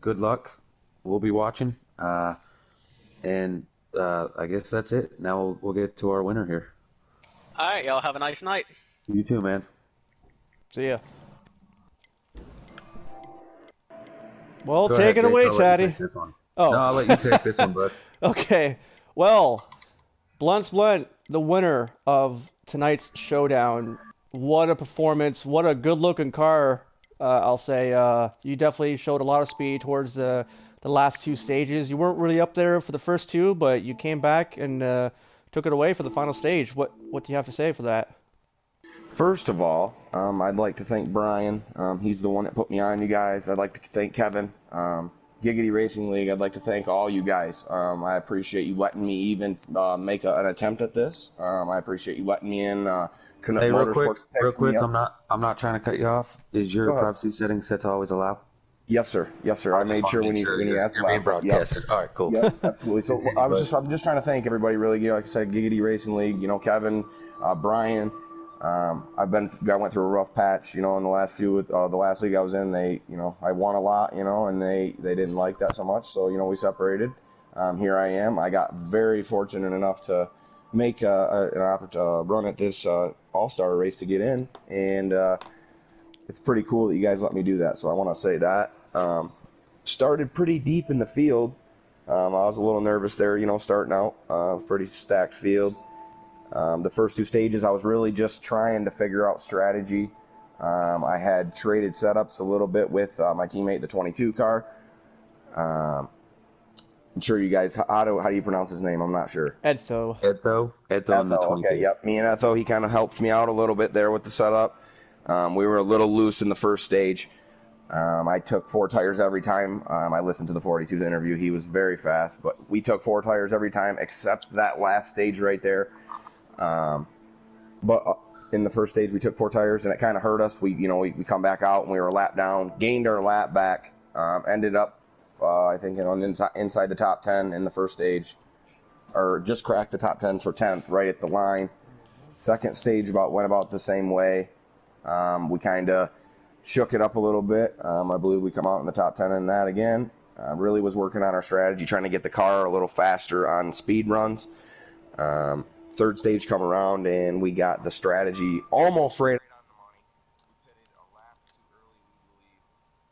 good luck. We'll be watching, and I guess that's it. Now we'll get to our winner here. All right, y'all have a nice night. You too, man. See ya. Well, Go take ahead, it Jake. away, I'll let you Chatty. take this one. No, Oh, I'll let you take this one, bud. okay. Well, Blunt's Blunt, the winner of tonight's showdown. What a performance! What a good-looking car. I'll say you definitely showed a lot of speed towards the last two stages. You weren't really up there for the first two, but you came back and took it away for the final stage. What do you have to say for that? First of all, I'd like to thank Brian. He's the one that put me on you guys. I'd like to thank Kevin. Giggity Racing League, I'd like to thank all you guys. I appreciate you letting me even make an attempt at this. I appreciate you letting me in. Canuck Hey, Motorsports real picked me quick. up. I'm not trying to cut you off. Is your Go ahead. privacy settings set to always allow? Yes, sir. Yes, sir. I I just made want sure to make sure when he asked you're being last night. Yep. broadcasted. All right, cool. Yep, absolutely. So Continue, bud. I'm just trying to thank everybody. Really, like I said, Giggity Racing League. Kevin, Brian. I went through a rough patch. In the last the last league I was in, I won a lot. And they didn't like that so much. So we separated. Here I am. I got very fortunate enough to make an run at this All-Star race to get in, and it's pretty cool that you guys let me do that. So I want to say that. Started pretty deep in the field. I was a little nervous there, starting out. Pretty stacked field. The first two stages, I was really just trying to figure out strategy. I had traded setups a little bit with my teammate, the 22 car. I'm sure you guys, how do you pronounce his name? I'm not sure. Edtho. Eto, and the Etho, okay, 22. yep. Me and Etho, he kind of helped me out a little bit there with the setup. We were a little loose in the first stage. I took 4 tires every time. I listened to the 42's interview. He was very fast, but we took 4 tires every time except that last stage right there. But in the first stage, we took 4 tires, and it kind of hurt us. We come back out, and we were a lap down, gained our lap back, ended up, I think, inside the top 10 in the first stage, or just cracked the top 10 for 10th, right at the line. Second stage went about the same way. We kind of shook it up a little bit. I believe we come out in the top 10 in that again. Really was working on our strategy, trying to get the car a little faster on speed runs. Third stage come around, and we got the strategy almost right on the money. We pitted a lap too early, we believe,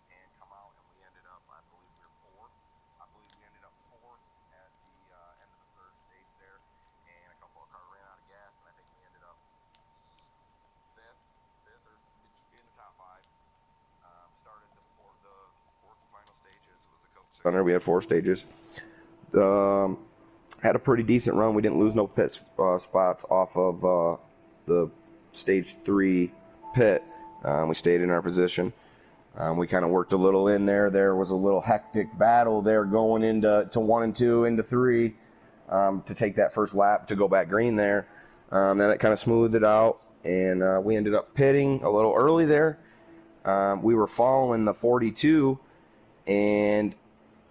and come out, and we ended up, I believe we were fourth. I believe we ended up fourth at the end of the third stage there, and a couple of cars ran out of gas, and I think we ended up fifth or in the top 5. Started the fourth and final stages. It was the Coke Center. We had 4 stages. Had a pretty decent run. We didn't lose no pit spots off of the stage 3 pit. We stayed in our position. We kind of worked a little in there. There was a little hectic battle there going into 1 and 2 into 3 to take that first lap to go back green there. Then it kind of smoothed it out, and we ended up pitting a little early there. We were following the 42, and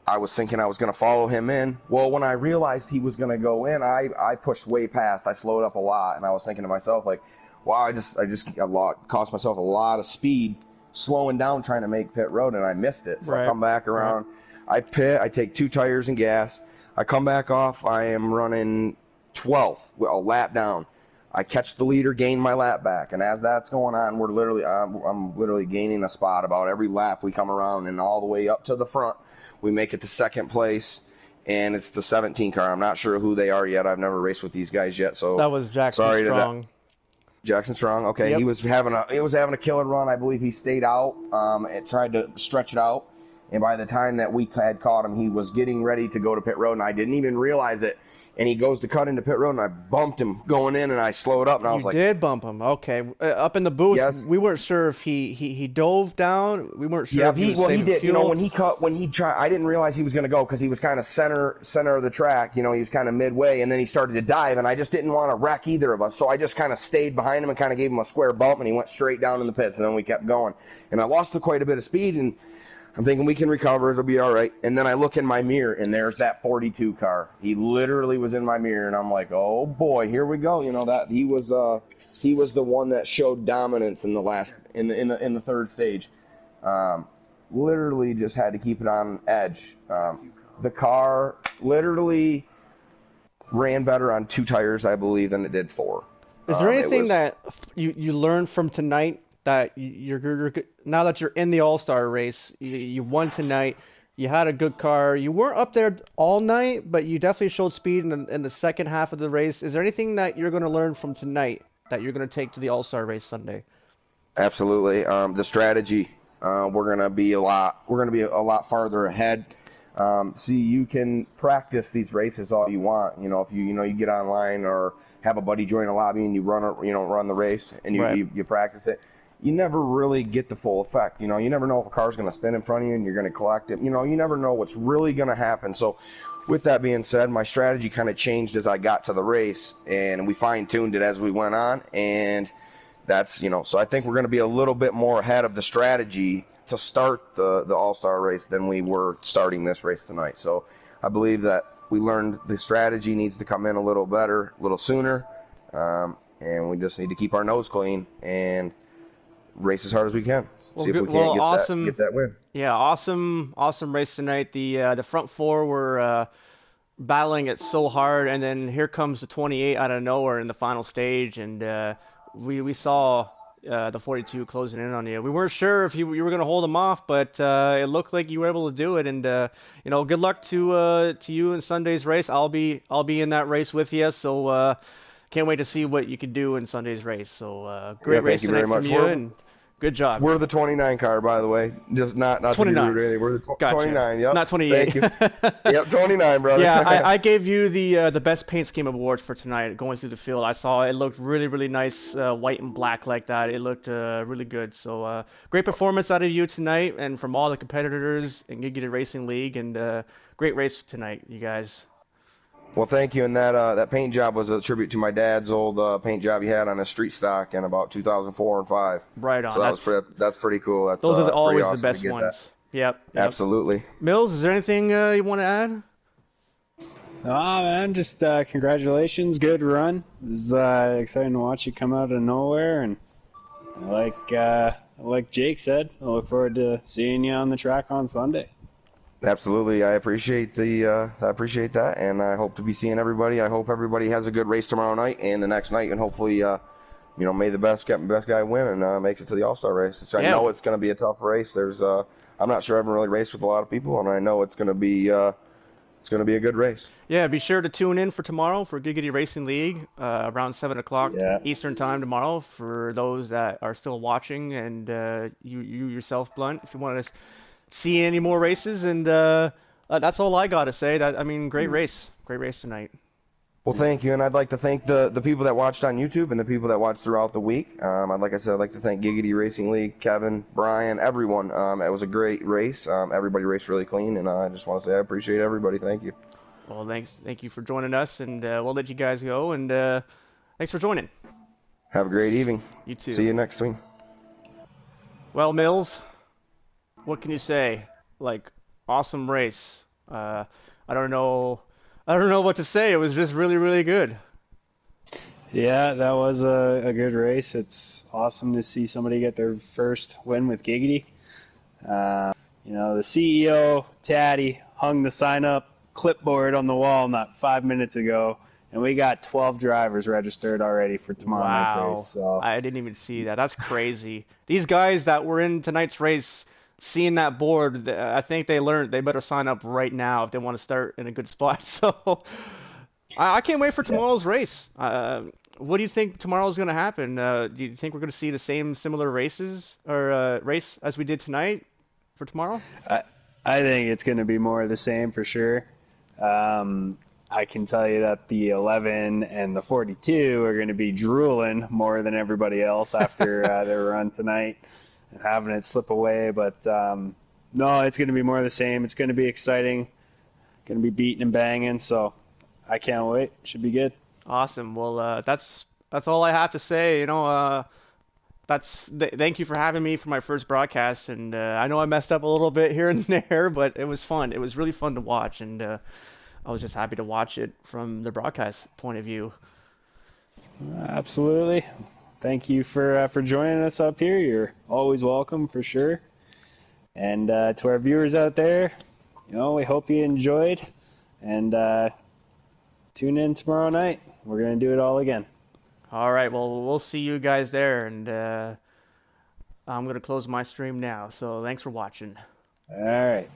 I was thinking I was going to follow him in. Well, when I realized he was going to go in, I pushed way past. I slowed up a lot, and I was thinking to myself, like, wow, I just cost myself a lot of speed slowing down trying to make pit road, and I missed it. So I Right. come back around. I pit. I take 2 tires and gas. I come back off. I am running 12th, a lap down. I catch the leader, gain my lap back, and as that's going on, I'm literally gaining a spot about every lap we come around, and all the way up to the front, we make it to second place, and it's the 17 car. I'm not sure who they are yet. I've never raced with these guys yet, so That was Jackson sorry to that. Strong. Jackson Strong. Okay, Yep. he was having a killer run. I believe he stayed out and tried to stretch it out. And by the time that we had caught him, he was getting ready to go to pit road, and I didn't even realize it. And he goes to cut into pit road, and I bumped him going in, and I slowed up, and I was You like, did bump him. Okay. Up in the booth, Yes. we weren't sure if he dove down. We weren't sure yeah, if he was he saving did. fuel. When he tried, I didn't realize he was going to go because he was kind of center of the track. He was kind of midway, and then he started to dive, and I just didn't want to wreck either of us, so I just kind of stayed behind him and kind of gave him a square bump, and he went straight down in the pits, and then we kept going, and I lost quite a bit of speed, and I'm thinking we can recover, it'll be all right. And then I look in my mirror, and there's that 42 car. He literally was in my mirror, and I'm like, oh boy, here we go. That he was the one that showed dominance in the third stage. Literally just had to keep it on edge. The car literally ran better on 2 tires, I believe, than it did 4. Is there anything that you learned from tonight that you're now that you're in the All-Star race, you won tonight, you had a good car, you weren't up there all night, but you definitely showed speed in the second half of the race. Is there anything that you're going to learn from tonight that you're going to take to the All-Star race Sunday? Absolutely. The strategy, we're going to be a lot farther ahead. See, you can practice these races all you want. If you get online or have a buddy join a lobby and you run the race and Right. you practice it, you never really get the full effect. You never know if a car's going to spin in front of you and you're going to collect it. You never know what's really going to happen. So with that being said, my strategy kind of changed as I got to the race, and we fine-tuned it as we went on, and that's, so I think we're going to be a little bit more ahead of the strategy to start the All-Star race than we were starting this race tonight. So I believe that we learned the strategy needs to come in a little better, a little sooner, and we just need to keep our nose clean and race as hard as we can. Well, See if good, we can't awesome. get that win. Yeah, awesome race tonight. The front 4 were battling it so hard, and then here comes the 28 out of nowhere in the final stage, and we saw the 42 closing in on you. We weren't sure if you were going to hold them off, but it looked like you were able to do it. And good luck to you in Sunday's race. I'll be in that race with you, so can't wait to see what you can do in Sunday's race. So great race thank you tonight very from much. you, and good job. We're the 29 car, by the way. Just not 29. To be rude. We're the Gotcha. 29. Yep. Not 28. Thank you. Yep, 29, brother. Yeah, I gave you the best paint scheme award for tonight. Going through the field, I saw it looked really, really nice, white and black like that. It looked really good. So great performance out of you tonight, and from all the competitors in Giggity Racing League, and great race tonight, you guys. Well, thank you. And that paint job was a tribute to my dad's old paint job he had on his street stock in about 2004 and 5. Right on. So that's pretty cool. Those are always awesome the best to get ones. Yep. Absolutely. Mills, is there anything you want to add? Man, just congratulations, good run. It was exciting to watch you come out of nowhere, and like Jake said, I look forward to seeing you on the track on Sunday. Absolutely, I appreciate that, and I hope to be seeing everybody. I hope everybody has a good race tomorrow night and the next night, and hopefully, may the best guy win and makes it to the All-Star race. So I know it's going to be a tough race. I'm not sure I haven't really raced with a lot of people, and I know it's going to be a good race. Yeah, be sure to tune in for tomorrow for Giggity Racing League around 7 o'clock Eastern Time tomorrow for those that are still watching, and you yourself, Blunt, if you want to see any more races. And that's all I got to say. Great race tonight. Well, thank you, and I'd like to thank the people that watched on YouTube and the people that watched throughout the week. I'd like to thank Giggity Racing League, Kevin, Brian, everyone. It was a great race. Everybody raced really clean, and I just want to say I appreciate everybody. Thank you. Well, thank you for joining us, and we'll let you guys go, and thanks for joining. Have a great evening. You too. See you next week. Well, Mills, what can you say? Awesome race. I don't know what to say. It was just really, really good. Yeah, that was a good race. It's awesome to see somebody get their first win with Giggity. The CEO, Taddy, hung the sign-up clipboard on the wall not 5 minutes ago, and we got 12 drivers registered already for tomorrow night's race. Wow. So I didn't even see that. That's crazy. These guys that were in tonight's race, seeing that board, I think they learned they better sign up right now if they want to start in a good spot. So I can't wait for yeah. tomorrow's race. What do you think tomorrow's going to happen? Do you think we're going to see the same similar races or race as we did tonight for tomorrow? I think it's going to be more of the same for sure. I can tell you that the 11 and the 42 are going to be drooling more than everybody else after their run tonight and having it slip away. But no, it's going to be more of the same. It's going to be exciting, going to be beating and banging. So I can't wait. Should be good. Awesome. Well, that's all I have to say. Thank you for having me for my first broadcast, and I know I messed up a little bit here and there, but it was fun. It was really fun to watch, and I was just happy to watch it from the broadcast point of view. Absolutely. Thank you for joining us up here. You're always welcome for sure. And to our viewers out there, we hope you enjoyed, and tune in tomorrow night. We're going to do it all again. All right, well, we'll see you guys there, and I'm going to close my stream now, so thanks for watching. All right.